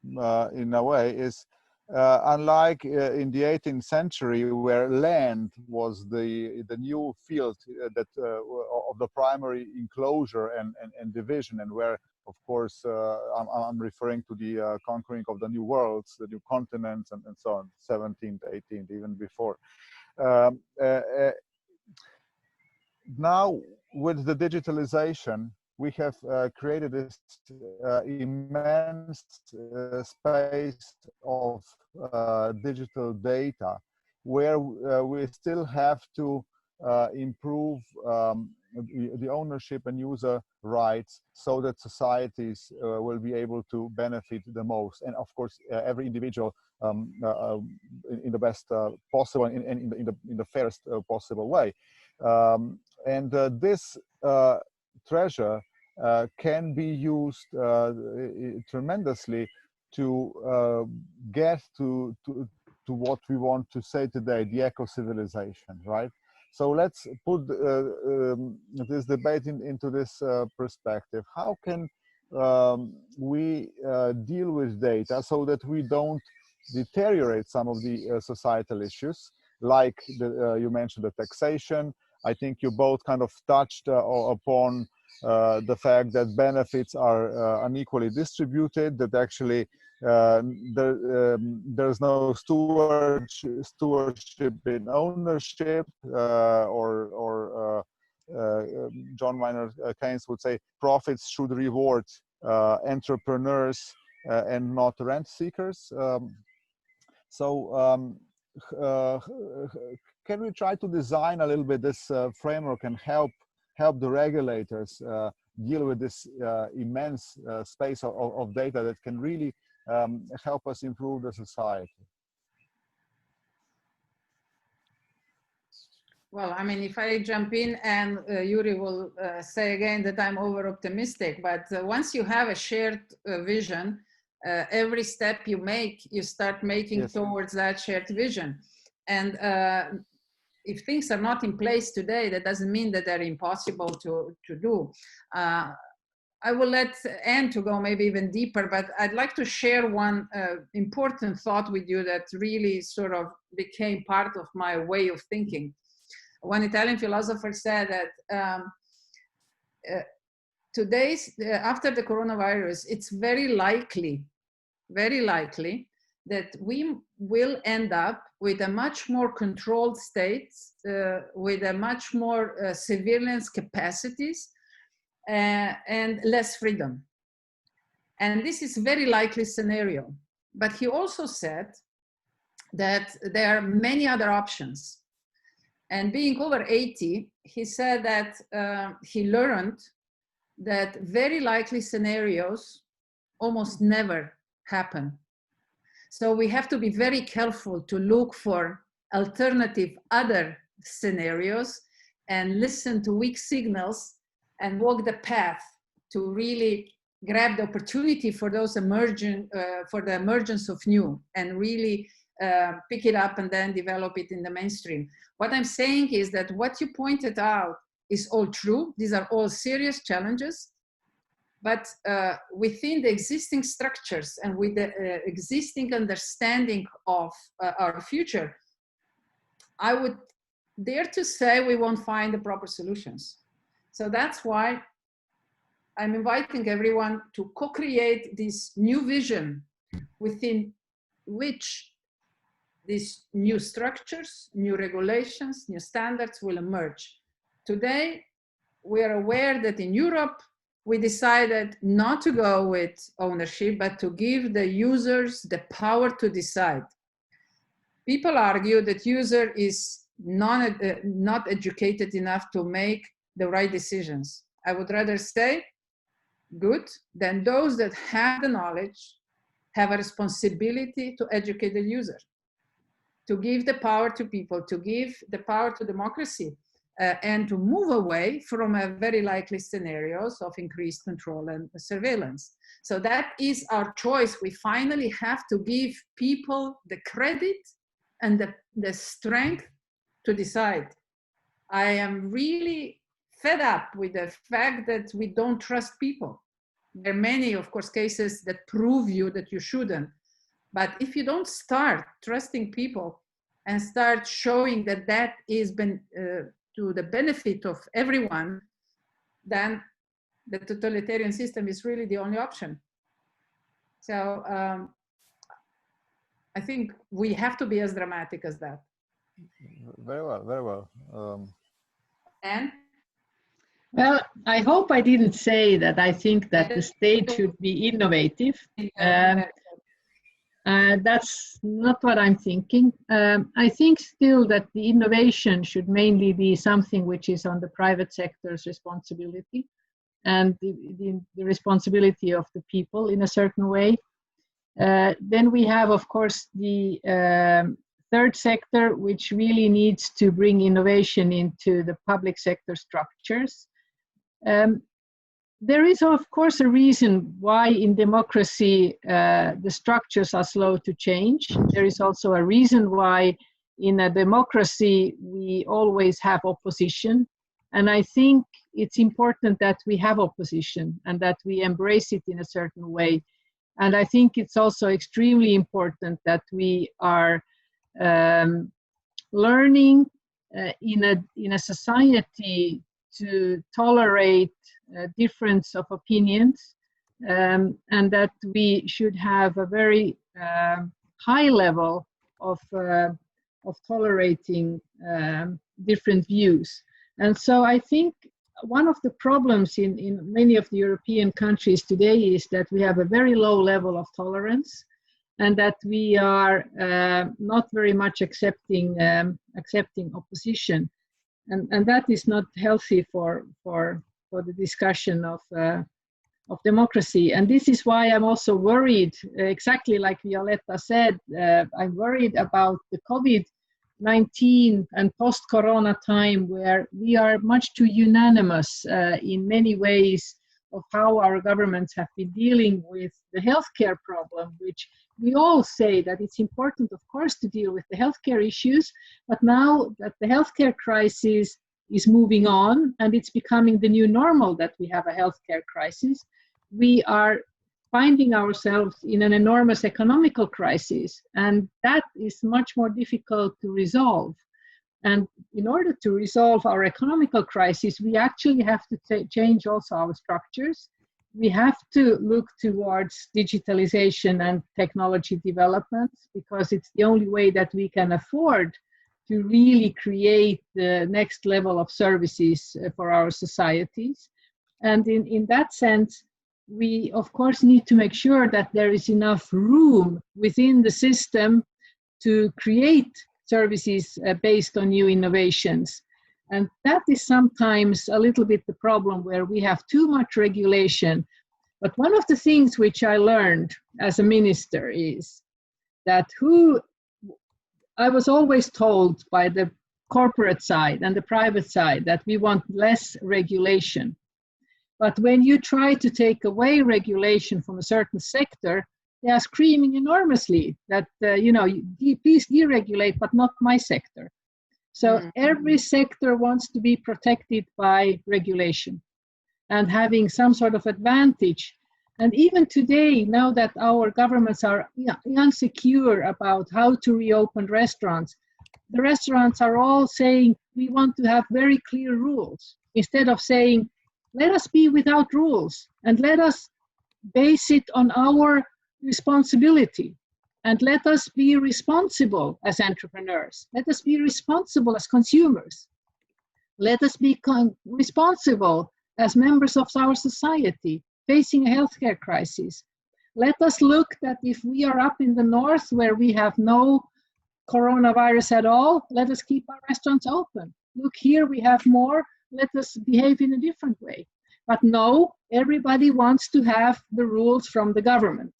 in a way, is unlike in the 18th century, where land was the new field that of the primary enclosure and division, and where, of course, I'm referring to the conquering of the new worlds, the new continents, and so on, 17th, 18th, even before. Now, with the digitalization, we have created this immense space of digital data, where we still have to improve the ownership and user rights so that societies will be able to benefit the most. And of course, every individual in the best possible and in the fairest possible way. And this treasure can be used tremendously to get to what we want to say today, the eco-civilization, right? So let's put this debate into this perspective. How can we deal with data so that we don't deteriorate some of the societal issues, like you mentioned the taxation. I think you both kind of touched upon the fact that benefits are unequally distributed, that actually there's no stewardship in ownership, or John Maynard Keynes would say profits should reward entrepreneurs and not rent seekers. Can we try to design a little bit this framework and help the regulators deal with this immense space of data that can really help us improve the society? Well, I mean, if I jump in, and Yuri will say again that I'm over-optimistic, but once you have a shared vision, every step you make, you start making towards that shared vision. And if things are not in place today, that doesn't mean that they're impossible to do. I will let Anne to go maybe even deeper, but I'd like to share one important thought with you that really sort of became part of my way of thinking. One Italian philosopher said that after the coronavirus, it's very likely that we will end up with a much more controlled state, with a much more surveillance capacities, and less freedom. And this is a very likely scenario. But he also said that there are many other options. And being over 80, he said that he learned that very likely scenarios almost never happen. So we have to be very careful to look for alternative other scenarios and listen to weak signals and walk the path to really grab the opportunity for those for the emergence of new, and really pick it up and then develop it in the mainstream. What I'm saying is that what you pointed out is all true. These are all serious challenges, but within the existing structures and with the existing understanding of our future, I would dare to say we won't find the proper solutions. So that's why I'm inviting everyone to co-create this new vision within which these new structures, new regulations, new standards will emerge. Today, we are aware that in Europe, we decided not to go with ownership, but to give the users the power to decide. People argue that user is not educated enough to make the right decisions. I would rather say, good, than those that have the knowledge, have a responsibility to educate the user, to give the power to people, to give the power to democracy, and to move away from a very likely scenarios of increased control and surveillance. So that is our choice. We finally have to give people the credit and the strength to decide. I am really fed up with the fact that we don't trust people. There are many, of course, cases that prove you that you shouldn't. But if you don't start trusting people and start showing that that is to the benefit of everyone, then the totalitarian system is really the only option. So I think we have to be as dramatic as that. Very well, very well. And? Well, I hope I didn't say that I think that the state should be innovative. That's not what I'm thinking. I think still that the innovation should mainly be something which is on the private sector's responsibility and the responsibility of the people in a certain way. Then we have, of course, the third sector, which really needs to bring innovation into the public sector structures. There is, of course, a reason why in democracy the structures are slow to change. There is also a reason why in a democracy we always have opposition. And I think it's important that we have opposition and that we embrace it in a certain way. And I think it's also extremely important that we are learning in a society to tolerate difference of opinions, and that we should have a very high level of tolerating different views. And so I think one of the problems in many of the European countries today is that we have a very low level of tolerance, and that we are not very much accepting opposition, and that is not healthy for the discussion of democracy. And this is why I'm also worried, exactly like Violetta said, I'm worried about the COVID-19 and post-corona time, where we are much too unanimous in many ways of how our governments have been dealing with the healthcare problem, which we all say that it's important, of course, to deal with the healthcare issues, but now that the healthcare crisis is moving on and it's becoming the new normal that we have a healthcare crisis, we are finding ourselves in an enormous economical crisis, and that is much more difficult to resolve. And in order to resolve our economical crisis, we actually have to change also our structures. We have to look towards digitalization and technology developments, because it's the only way that we can afford to really create the next level of services for our societies. And in that sense, we of course need to make sure that there is enough room within the system to create services based on new innovations. And that is sometimes a little bit the problem, where we have too much regulation. But one of the things which I learned as a minister is that I was always told by the corporate side and the private side that we want less regulation. But when you try to take away regulation from a certain sector, they are screaming enormously that, please deregulate, but not my sector. So every sector wants to be protected by regulation and having some sort of advantage. And even today, now that our governments are insecure about how to reopen restaurants, the restaurants are all saying, we want to have very clear rules, instead of saying, let us be without rules and let us base it on our responsibility. And let us be responsible as entrepreneurs. Let us be responsible as consumers. Let us be responsible as members of our society facing a healthcare crisis. Let us look that if we are up in the north where we have no coronavirus at all, let us keep our restaurants open. Look, here we have more, let us behave in a different way. But no, everybody wants to have the rules from the government.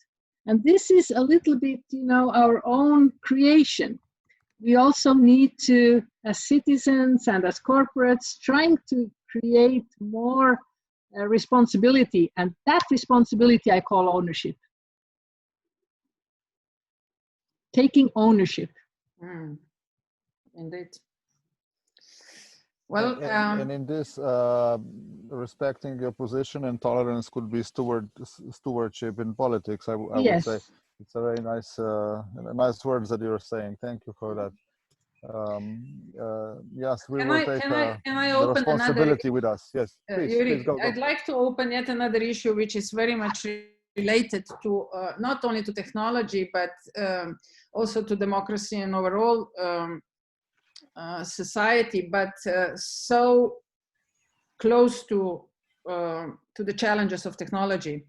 And this is a little bit, our own creation. We also need to, as citizens and as corporates, trying to create more responsibility. And that responsibility I call ownership. Taking ownership. Indeed. Well, and in this, respecting your position and tolerance could be stewardship in politics. I Yes. would say it's a very nice words that you're saying. Thank you for that. Yes, we will take the responsibility with us. Yes, please go. I'd like to open yet another issue, which is very much related to not only to technology, but also to democracy and overall society, but so close to the challenges of technology.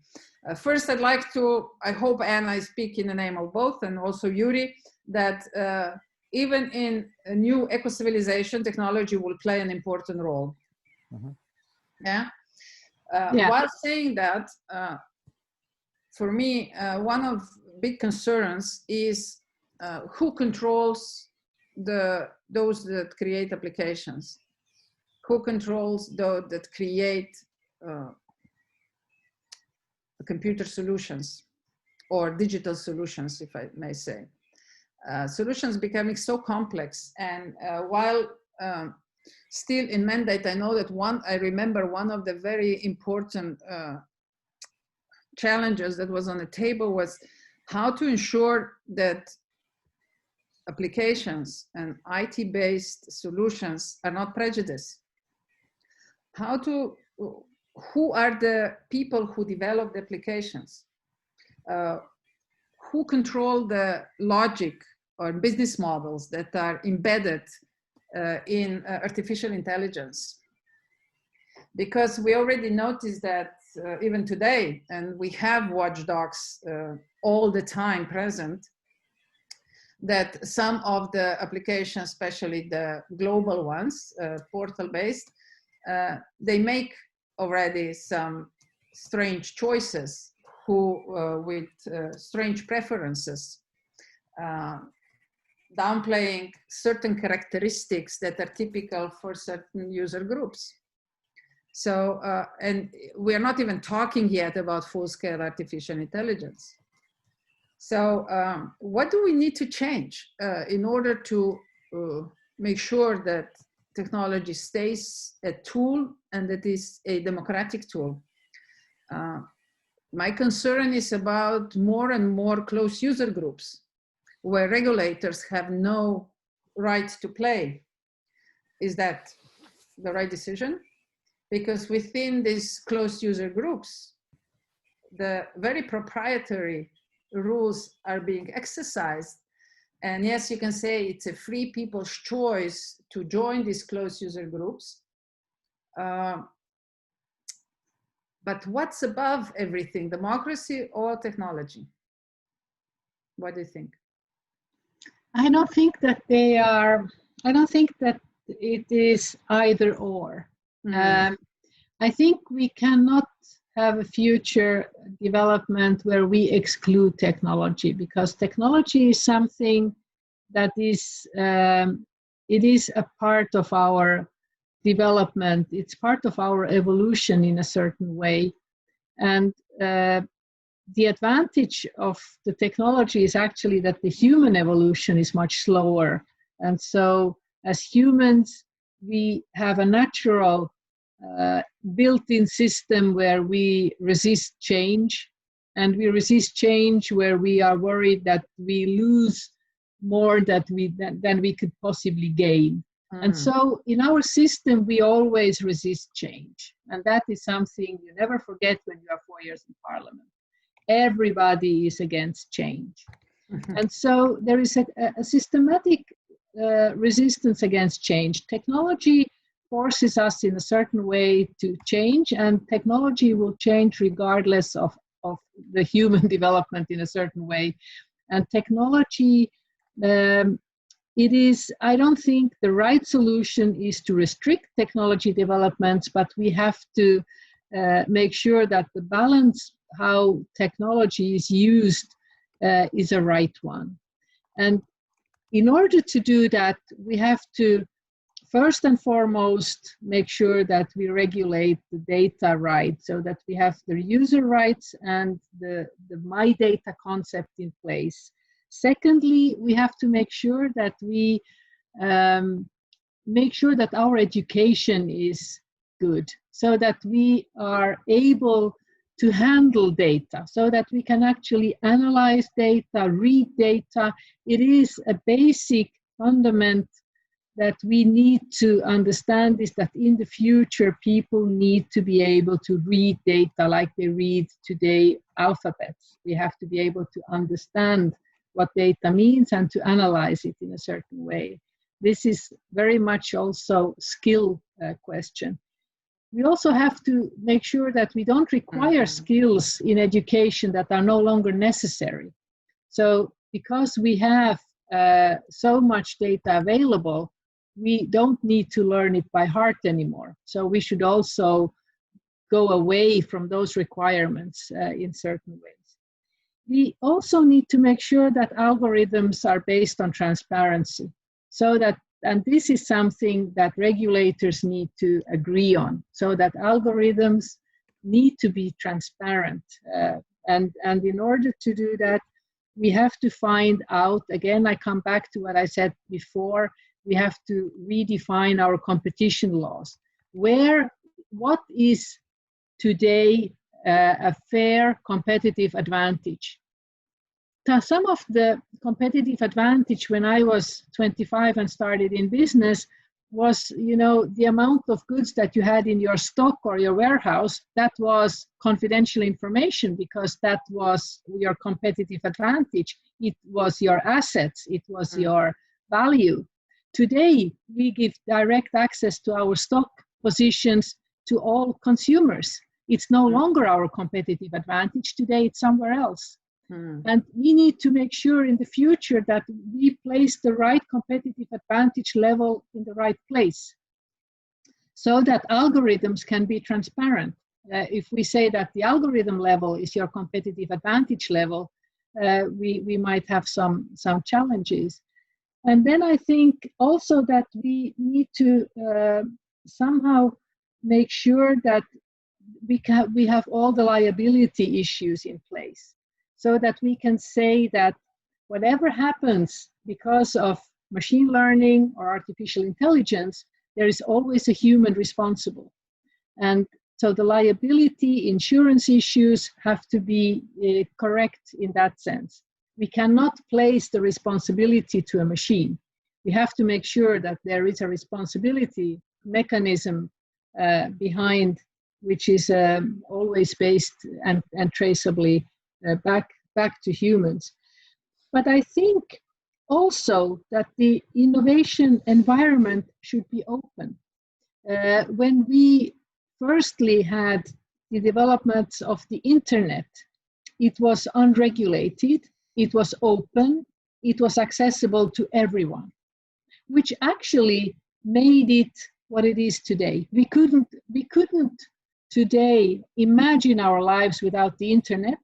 First, I'd like to, I hope, Anne, I speak in the name of both, and also Yuri, that even in a new eco-civilization, technology will play an important role. Mm-hmm. Yeah? Yeah. While saying that, for me, one of big concerns is who controls those that create applications, who controls those that create computer solutions or digital solutions, if I may say. Solutions becoming so complex, and while still in mandate, I know that I remember one of the very important challenges that was on the table was how to ensure that applications and IT-based solutions are not prejudiced. Who are the people who develop the applications? Who control the logic or business models that are embedded in artificial intelligence? Because we already noticed that even today, and we have watchdogs all the time present, that some of the applications, especially the global ones, portal-based, they make already some strange choices, with strange preferences, downplaying certain characteristics that are typical for certain user groups. So, and we're not even talking yet about full-scale artificial intelligence. So what do we need to change in order to make sure that technology stays a tool and that is a democratic tool? My concern is about more and more close user groups where regulators have no right to play. Is that the right decision? Because within these closed user groups, the very proprietary rules are being exercised. And yes, you can say it's a free people's choice to join these closed user groups. But what's above everything, democracy or technology? What do you think? I don't think that they are, I don't think that it is either or. Mm. I think we cannot have a future development where we exclude technology, because technology is something that is, it is a part of our development. It's part of our evolution in a certain way. And the advantage of the technology is actually that the human evolution is much slower. And so as humans, we have a natural built-in system where we resist change, and we resist change where we are worried that we lose more than we could possibly gain. Mm. And so in our system, we always resist change. And that is something you never forget when you are 4 years in parliament. Everybody is against change. And so there is a systematic resistance against change. Technology forces us in a certain way to change, and technology will change regardless of the human development in a certain way. And technology, it is, I don't think the right solution is to restrict technology developments, but we have to make sure that the balance, how technology is used, is a right one. And in order to do that, we have to first and foremost make sure that we regulate the data right, so that we have the user rights and the my data concept in place. Secondly, we have to make sure that we make sure that our education is good, so that we are able to handle data, so that we can actually analyze data, read data. It is a basic fundament that we need to understand, is that in the future people need to be able to read data like they read today alphabets. We have to be able to understand what data means and to analyze it in a certain way. This is very much also skill question. We also have to make sure that we don't require skills in education that are no longer necessary. So because we have so much data available, we don't need to learn it by heart anymore. So we should also go away from those requirements in certain ways. We also need to make sure that algorithms are based on transparency, so that, and this is something that regulators need to agree on, so that algorithms need to be transparent. And in order to do that, we have to find out, again, I come back to what I said before, we have to redefine our competition laws. What is today a fair competitive advantage? Some of the competitive advantage when I was 25 and started in business was, you know, the amount of goods that you had in your stock or your warehouse. That was confidential information, because that was your competitive advantage. It was your assets, it was your value. Today, we give direct access to our stock positions to all consumers. It's no longer our competitive advantage. Today, it's somewhere else. And we need to make sure in the future that we place the right competitive advantage level in the right place, so that algorithms can be transparent. If we say that the algorithm level is your competitive advantage level, we might have some challenges. And then I think also that we need to somehow make sure that we have all the liability issues in place, so that we can say that whatever happens because of machine learning or artificial intelligence, there is always a human responsible. And so the liability insurance issues have to be correct in that sense. We cannot place the responsibility to a machine. We have to make sure that there is a responsibility mechanism behind, which is always based and traceably back to humans. But I think also that the innovation environment should be open. When we firstly had the developments of the internet, it was unregulated, it was open, it was accessible to everyone, which actually made it what it is today. We couldn't today imagine our lives without the internet.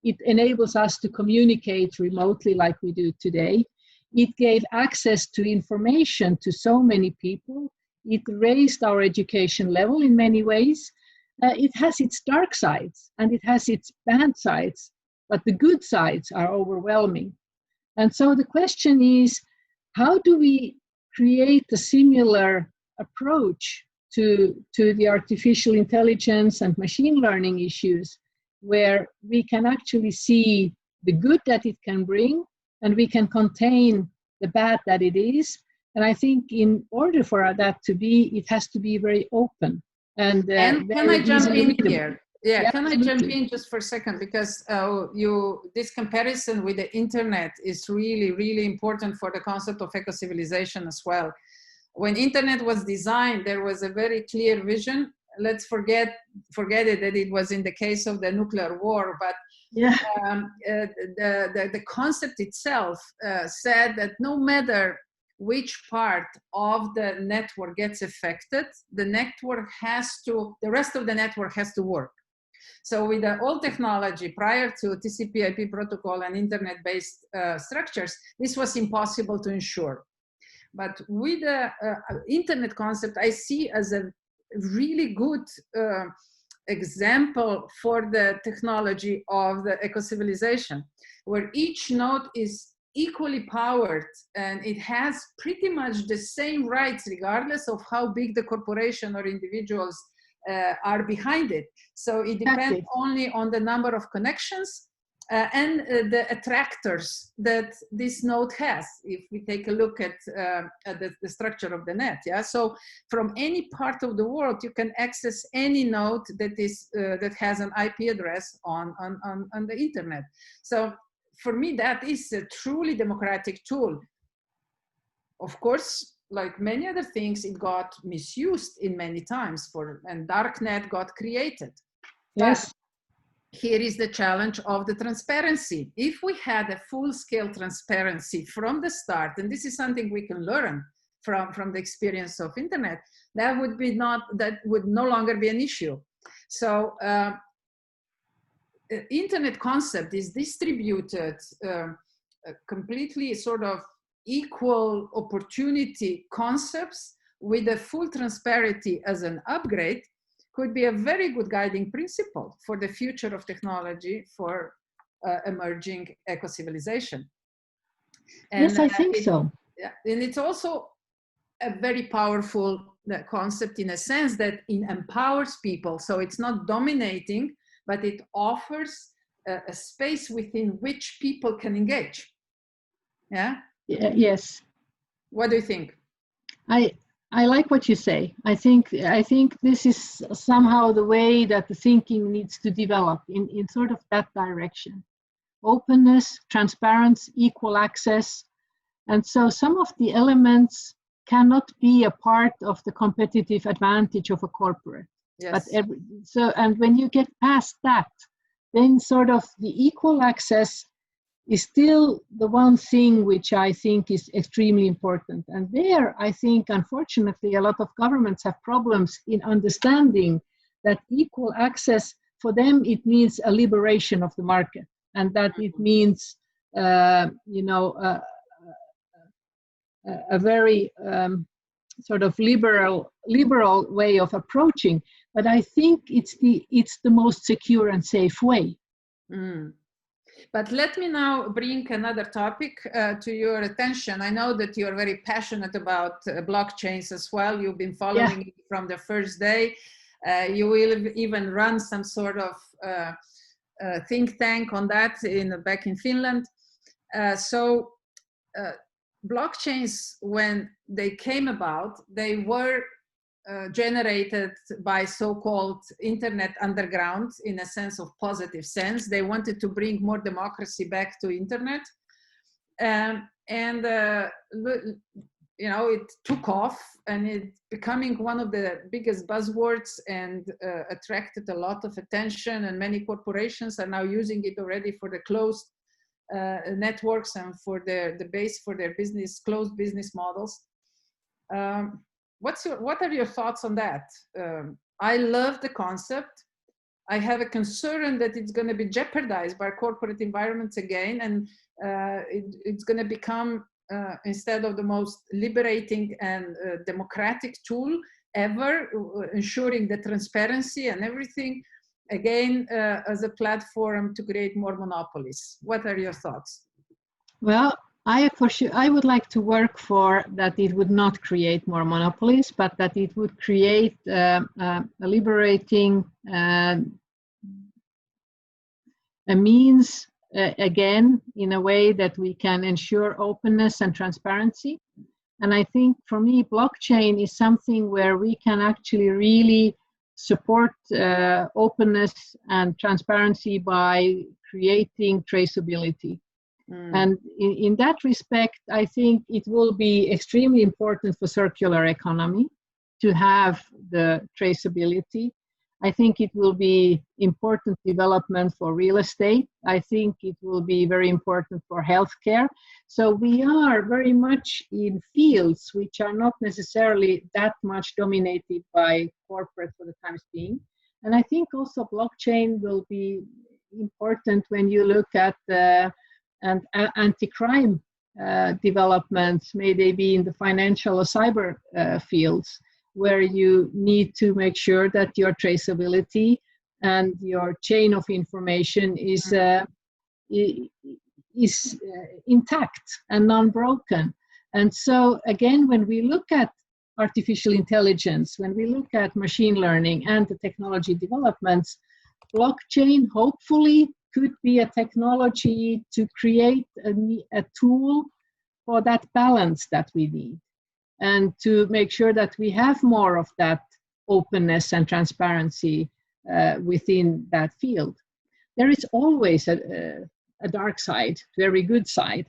It enables us to communicate remotely like we do today. It gave access to information to so many people. It raised our education level in many ways. It has its dark sides and it has its bad sides, but the good sides are overwhelming. And so the question is, how do we create a similar approach to the artificial intelligence and machine learning issues, where we can actually see the good that it can bring and we can contain the bad that it is? And I think in order for that to be, it has to be very open. And can I jump in here? Yeah, can absolutely. I jump in just for a second? Because this comparison with the internet is really, really important for the concept of eco-civilization as well. When internet was designed, there was a very clear vision. Let's forget it that it was in the case of the nuclear war, but yeah. The concept itself said that no matter which part of the network gets affected, the rest of the network has to work. So with the old technology prior to TCP/IP protocol and internet-based structures, this was impossible to ensure. But with the internet concept, I see as a really good example for the technology of the eco-civilization, where each node is equally powered and it has pretty much the same rights regardless of how big the corporation or individuals are behind it. So it depends only on the number of connections and the attractors that this node has, if we take a look at the structure of the net. Yeah, so from any part of the world, you can access any node that has an IP address on the internet. So for me, that is a truly democratic tool. Of course, like many other things, it got misused in many times, and darknet got created. Yes. But here is the challenge of the transparency. If we had a full-scale transparency from the start, and this is something we can learn from the experience of internet, that would no longer be an issue. So internet concept is distributed completely sort of equal opportunity concepts with a full transparency as an upgrade could be a very good guiding principle for the future of technology for emerging eco-civilization. Yes, I think so. Yeah, and it's also a very powerful concept in a sense that it empowers people. So it's not dominating, but it offers a space within which people can engage. Yeah? Yes. What do you think? I like what you say. I think this is somehow the way that the thinking needs to develop in sort of that direction. Openness, transparency, equal access. And so some of the elements cannot be a part of the competitive advantage of a corporate. Yes. But and when you get past that, then sort of the equal access is still the one thing which I think is extremely important. And there, I think, unfortunately, a lot of governments have problems in understanding that equal access, for them, it means a liberation of the market, and that it means, you know, a very sort of liberal way of approaching. But I think it's the most secure and safe way. Mm. But let me now bring another topic to your attention. I know that you're very passionate about blockchains as well. You've been following it from the first day. You will even run some sort of think tank on that back in Finland. So blockchains, when they came about, they were generated by so-called internet underground in a sense of positive sense. They wanted to bring more democracy back to internet. You know, it took off and it's becoming one of the biggest buzzwords and attracted a lot of attention, and many corporations are now using it already for the closed networks and for the base for their business, closed business models. What are your thoughts on that? I love the concept. I have a concern that it's going to be jeopardized by corporate environments again, and it's going to become, instead of the most liberating and democratic tool ever, ensuring the transparency and everything, again, as a platform to create more monopolies. What are your thoughts? Well, I would like to work for that it would not create more monopolies, but that it would create a liberating a means, again, in a way that we can ensure openness and transparency. And I think for me, blockchain is something where we can actually really support openness and transparency by creating traceability. And in that respect, I think it will be extremely important for circular economy to have the traceability. I think it will be important development for real estate. I think it will be very important for healthcare. So we are very much in fields which are not necessarily that much dominated by corporate for the time being. And I think also blockchain will be important when you look at anti-crime developments, may they be in the financial or cyber fields, where you need to make sure that your traceability and your chain of information is intact and non-broken. And so again, when we look at artificial intelligence, when we look at machine learning and the technology developments, blockchain hopefully could be a technology to create a tool for that balance that we need, and to make sure that we have more of that openness and transparency within that field. There is always a dark side, very good side,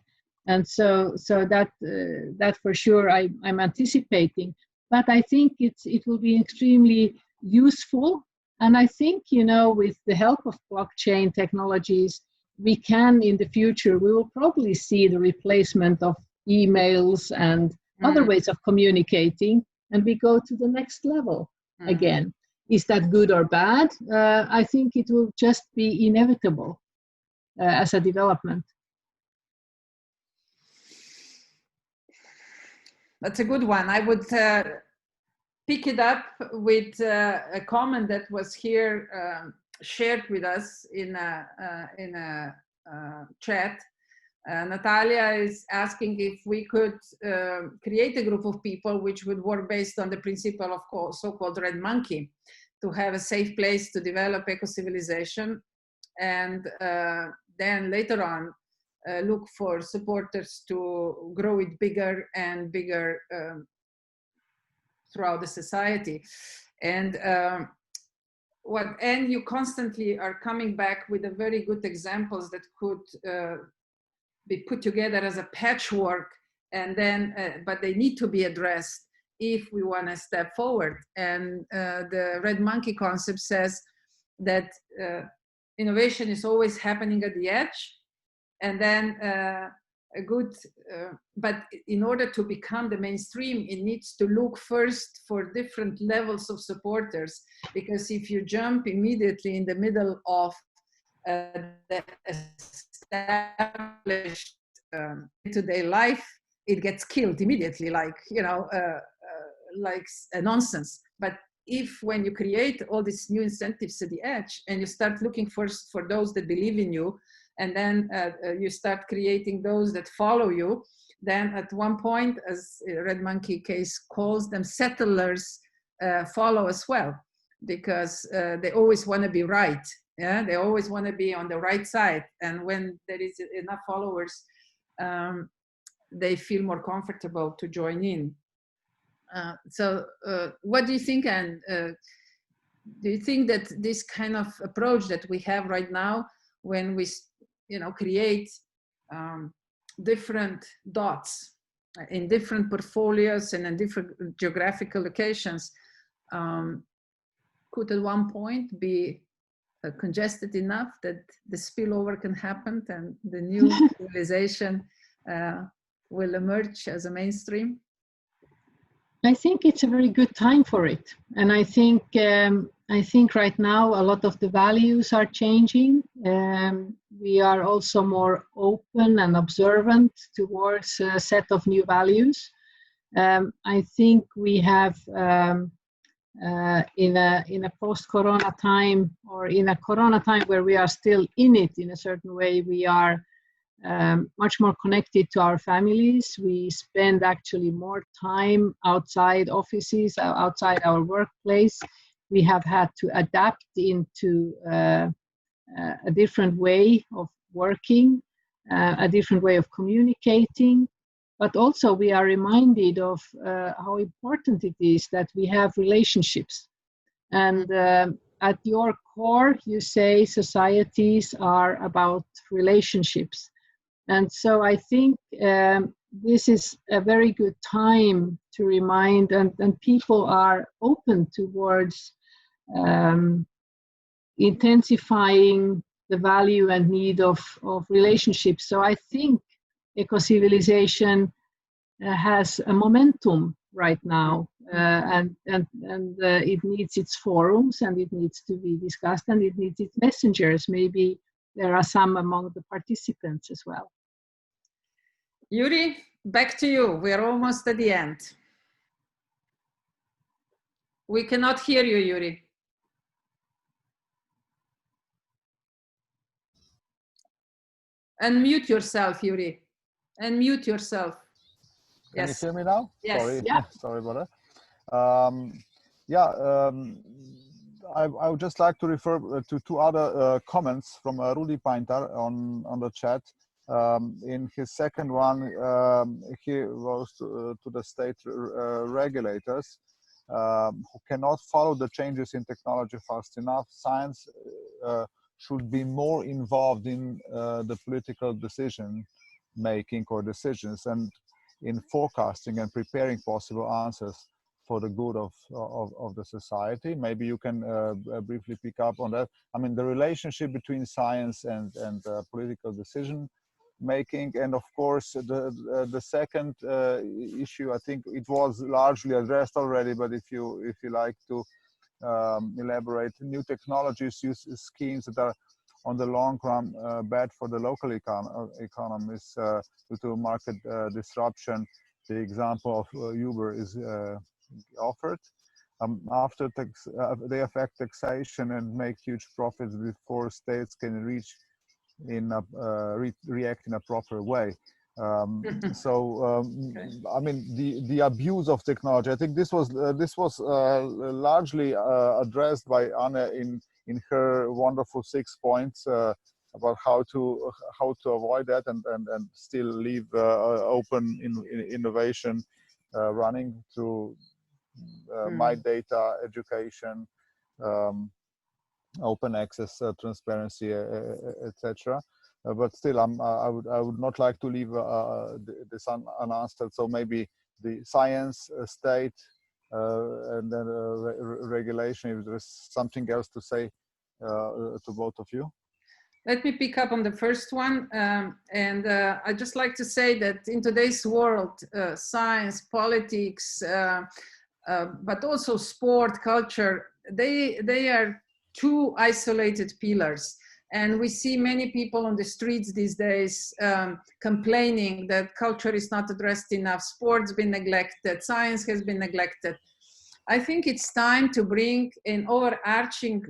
and so that for sure I'm anticipating. But I think it will be extremely useful. And I think, you know, with the help of blockchain technologies, we can, in the future, we will probably see the replacement of emails and other ways of communicating, and we go to the next level again. Is that good or bad? I think it will just be inevitable as a development. That's a good one. I would pick it up with a comment that was here shared with us in a chat. Natalia is asking if we could create a group of people which would work based on the principle of so-called red monkey, to have a safe place to develop eco-civilization, and then later on look for supporters to grow it bigger and bigger throughout the society. And you constantly are coming back with a very good examples that could be put together as a patchwork, and then but they need to be addressed if we want to step forward. And the red monkey concept says that innovation is always happening at the edge, and then but in order to become the mainstream, it needs to look first for different levels of supporters, because if you jump immediately in the middle of the established day-to-day life, it gets killed immediately, like, you know, like a nonsense. But if when you create all these new incentives at the edge, and you start looking first for those that believe in you, and then you start creating those that follow you, then at one point, as Red Monkey case calls them, settlers follow as well, because they always want to be right. Yeah, they always want to be on the right side. And when there is enough followers, they feel more comfortable to join in. So what do you think, Anne? Do you think that this kind of approach that we have right now, when we, you know, create different dots in different portfolios and in different geographical locations, could at one point be congested enough that the spillover can happen and the new civilization will emerge as a mainstream? I think it's a very good time for it, and I think right now a lot of the values are changing. We are also more open and observant towards a set of new values. I think we have in a post-corona time, or in a corona time where we are still in it in a certain way, we are much more connected to our families. We spend actually more time outside offices, outside our workplace. We have had to adapt into a different way of working, a different way of communicating. But also we are reminded of how important it is that we have relationships. And at your core, you say societies are about relationships. And so I think this is a very good time to remind, and people are open towards intensifying the value and need of relationships. So I think Ecocivilisation has a momentum right now, and it needs its forums, and it needs to be discussed, and it needs its messengers. Maybe there are some among the participants as well. Yuri, back to you. We're almost at the end. We cannot hear you, Yuri. Unmute yourself, Yuri. Unmute yourself. Can Yes. you hear me now? Yes. Sorry, yeah. Sorry about that. I would just like to refer to two other comments from Rudi Painter on the chat. In his second one, he goes to the state regulators who cannot follow the changes in technology fast enough. Science should be more involved in the political decision making or decisions, and in forecasting and preparing possible answers for the good of the society. Maybe you can briefly pick up on that. I mean, the relationship between science and political decision making, and of course the second issue, I think it was largely addressed already, but if you like to elaborate, new technologies, use schemes that are on the long run bad for the local economies due to market disruption. The example of Uber is offered. After they affect taxation and make huge profits before states can react in a proper way. I mean, the abuse of technology, I think this was largely addressed by Anna in her wonderful 6 points about how to avoid that and still leave open innovation running through my data education, open access, transparency, etc. But still, I would not like to leave this unanswered. So maybe the science, state, and then regulation. If there's something else to say to both of you. Let me pick up on the first one. I'd just like to say that in today's world, science, politics, but also sport, culture, they are two isolated pillars. And we see many people on the streets these days complaining that culture is not addressed enough, sports been neglected, science has been neglected. I think it's time to bring in overarching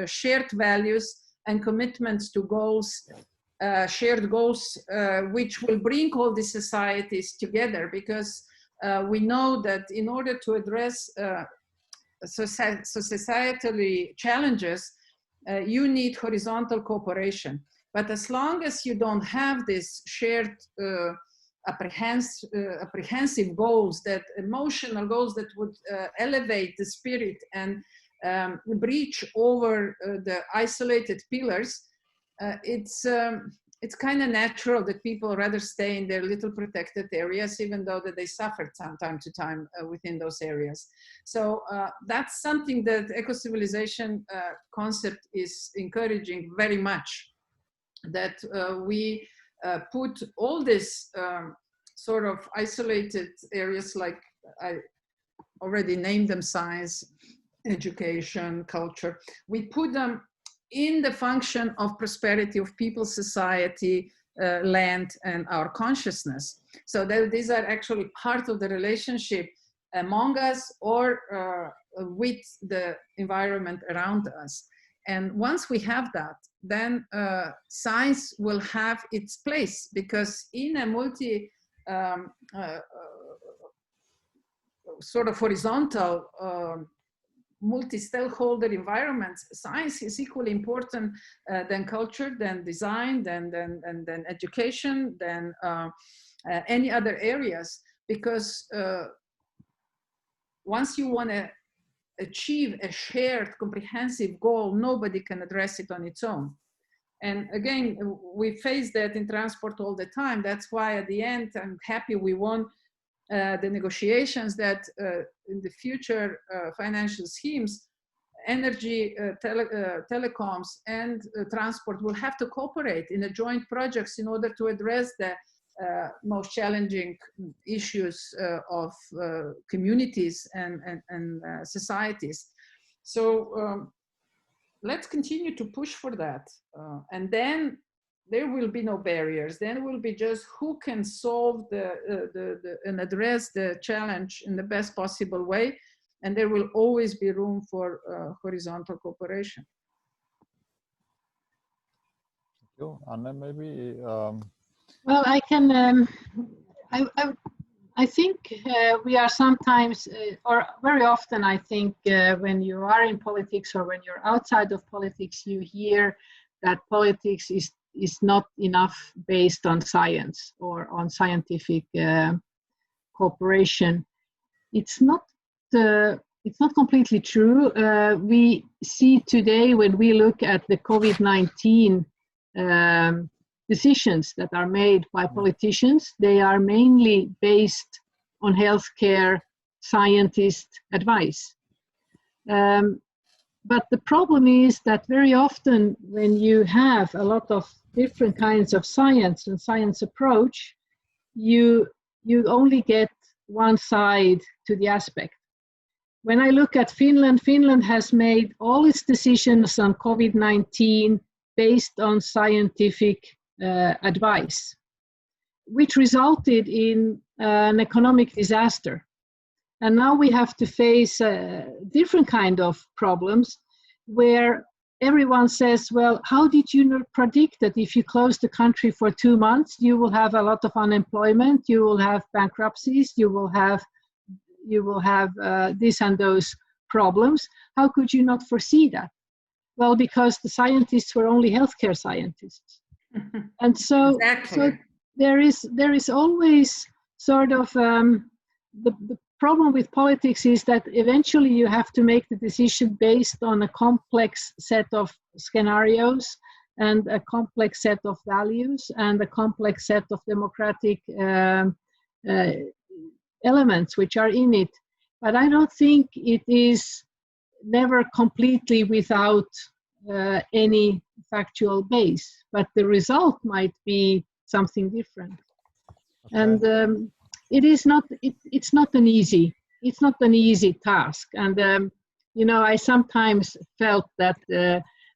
shared values and commitments to goals, shared goals, which will bring all these societies together, because we know that in order to address societally challenges, you need horizontal cooperation. But as long as you don't have this shared apprehensive goals, that emotional goals that would elevate the spirit and breach over the isolated pillars, it's kind of natural that people rather stay in their little protected areas, even though that they suffered from time to time within those areas. So that's something that Ecocivilisation concept is encouraging very much, that we put all this sort of isolated areas, like I already named them, science, education, culture, we put them in the function of prosperity of people, society, land, and our consciousness. So that these are actually part of the relationship among us or with the environment around us. And once we have that, then science will have its place, because in a multi sort of horizontal multi-stakeholder environments, science is equally important than culture, than design, than education, than any other areas. Because once you want to achieve a shared comprehensive goal, nobody can address it on its own. And again, we face that in transport all the time. That's why at the end, I'm happy we won the negotiations that in the future financial schemes, energy, telecoms, and transport will have to cooperate in the joint projects in order to address the most challenging issues of communities and societies. So let's continue to push for that. And then there will be no barriers. Then it will be just who can solve and address the challenge in the best possible way. And there will always be room for horizontal cooperation. Thank you. Anna, maybe? Well, I can, I think we are sometimes, or very often, I think when you are in politics or when you're outside of politics, you hear that politics is not enough based on science or on scientific cooperation. It's not completely true. We see today when we look at the COVID-19 decisions that are made by politicians, they are mainly based on healthcare scientist advice. But the problem is that very often when you have a lot of different kinds of science and science approach, you only get one side to the aspect. When I look at Finland, Finland has made all its decisions on COVID-19 based on scientific advice, which resulted in an economic disaster. And now we have to face different kind of problems where everyone says, well, how did you not predict that if you close the country for 2 months, you will have a lot of unemployment, you will have bankruptcies, you will have this and those problems. How could you not foresee that? Well, because the scientists were only healthcare scientists. And so, exactly. So there is always sort of the problem with politics is that eventually you have to make the decision based on a complex set of scenarios and a complex set of values and a complex set of democratic elements which are in it. But I don't think it is never completely without any factual base, but the result might be something different. Okay. And it is not. It's not an easy. It's not an easy task. And you know, I sometimes felt that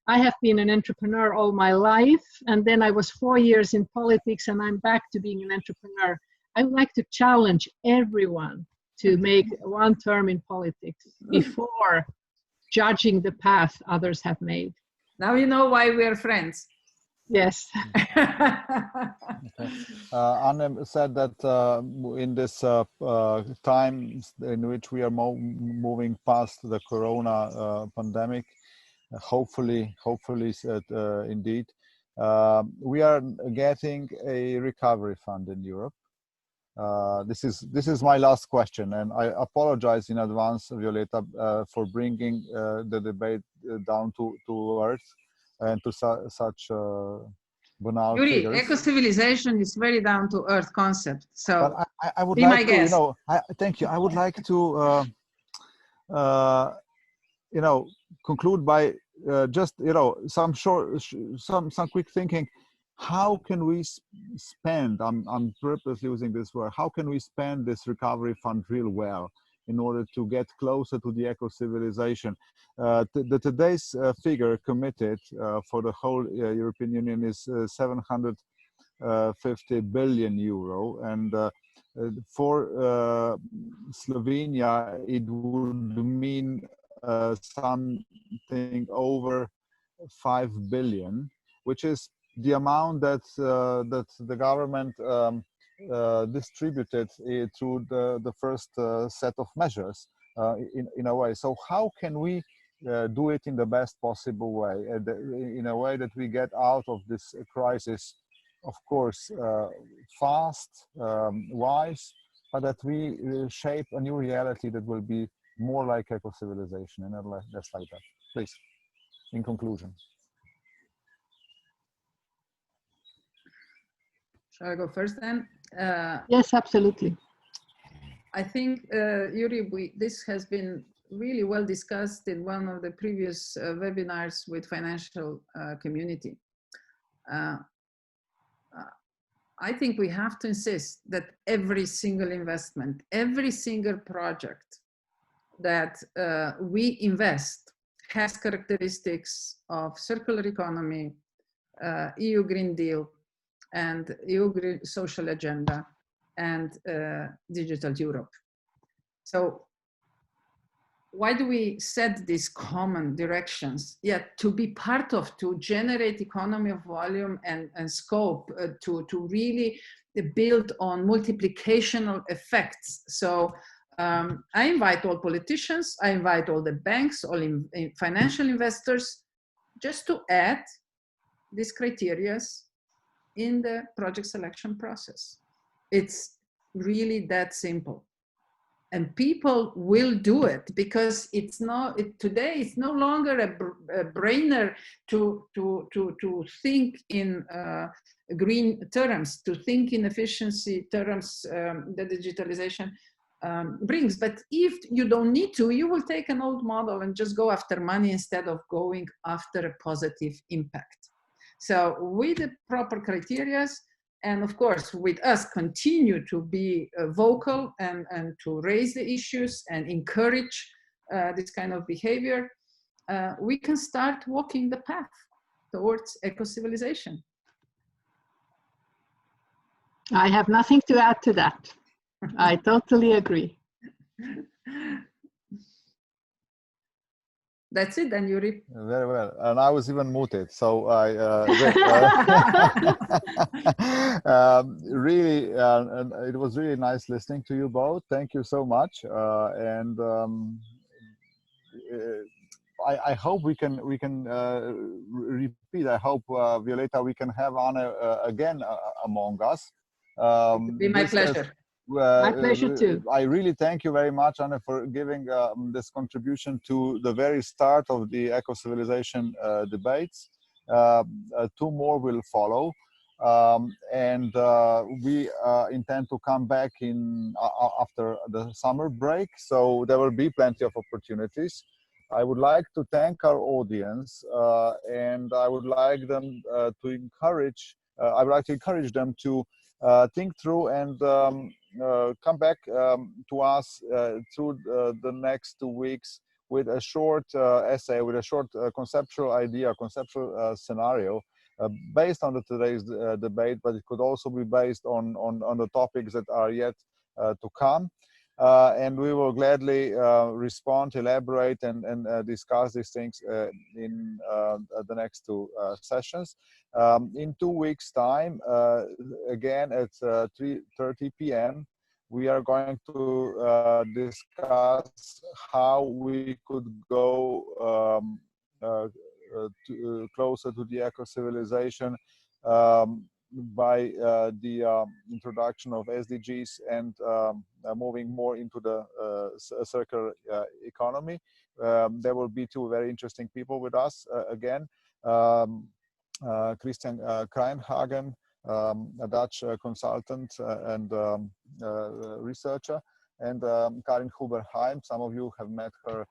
I have been an entrepreneur all my life, and then I was 4 years in politics, and I'm back to being an entrepreneur. I would like to challenge everyone to make one term in politics before judging the path others have made. Now you know why we are friends. Yes. Okay. Anne said that in this time in which we are moving past the corona pandemic, hopefully indeed, we are getting a recovery fund in Europe. This is my last question, and I apologize in advance, Violeta, for bringing the debate down to earth and to such banal figures. Eco-civilization is very down to earth concept. So but I would like to, you know, thank you. I would like to, you know, conclude by just, you know, some quick thinking. How can we spend, I'm purposely using this word, how can we spend this recovery fund real well in order to get closer to the eco-civilization? Today's figure committed for the whole European Union is 750 billion euro, and for Slovenia it would mean something over 5 billion, which is the amount that the government distributed through the first set of measures in a way. So how can we do it in the best possible way, in a way that we get out of this crisis, of course, fast, wise, but that we shape a new reality that will be more like eco-civilization and not less like that. Please, in conclusion. Shall I go first then? Yes, absolutely. I think, Yuri, this has been really well discussed in one of the previous webinars with financial community. I think we have to insist that every single investment, every single project that we invest has characteristics of circular economy, EU Green Deal, and EU Green Social Agenda, and Digital Europe. So why do we set these common directions? Yet to be part of, to generate economy of volume and scope, to really build on multiplicational effects. So I invite all politicians, I invite all the banks, all financial investors, just to add these criteria in the project selection process. It's really that simple. And people will do it because it's not, today it's no longer a brainer to think in green terms, to think in efficiency terms that digitalization brings. But if you don't need to, you will take an old model and just go after money instead of going after a positive impact. So with the proper criteria, and of course, with us continue to be vocal and to raise the issues and encourage this kind of behavior, we can start walking the path towards eco-civilization. I have nothing to add to that. I totally agree. That's it then, Yuri. Very well. And I was even muted, so I really, and it was really nice listening to you both. Thank you so much. And I hope we can repeat. I hope Violeta, we can have Anna again among us. It would be my pleasure. My pleasure too. I really thank you very much, Anna, for giving this contribution to the very start of the eco-civilization debates. 2 more will follow, and we intend to come back in after the summer break, so there will be plenty of opportunities. I would like to thank our audience, and I would like them to encourage. I would like to encourage them to think through and come back to us through the next 2 weeks with a short essay, with a short conceptual idea, conceptual scenario based on today's debate, but it could also be based on the topics that are yet to come. And we will gladly respond, elaborate, and discuss these things in the next 2 sessions. In 2 weeks' time, again at 3:30 p.m., we are going to discuss how we could go closer to the eco-civilization by the introduction of SDGs and moving more into the circular economy. There will be 2 very interesting people with us again. Christian Kreinhagen, a Dutch consultant and researcher, and Karin Huber-Heim. Some of you have met her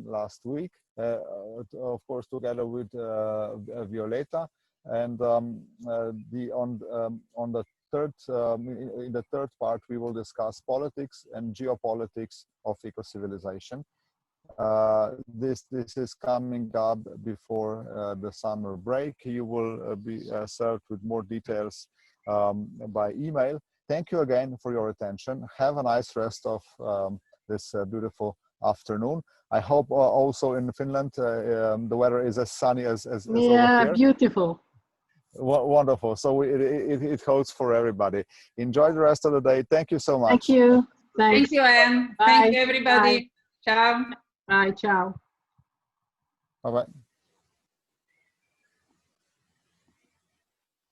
last week, of course, together with Violeta. And in the third part, we will discuss politics and geopolitics of eco-civilization. This is coming up before the summer break. You will be served with more details by email. Thank you again for your attention. Have a nice rest of this beautiful afternoon. I hope also in Finland the weather is as sunny as over here. Yeah, beautiful. Wonderful. So it holds for everybody. Enjoy the rest of the day. Thank you so much. Thank you. Thank you, Anne. Thank you, everybody. Bye. Ciao. Bye. Ciao. Bye-bye.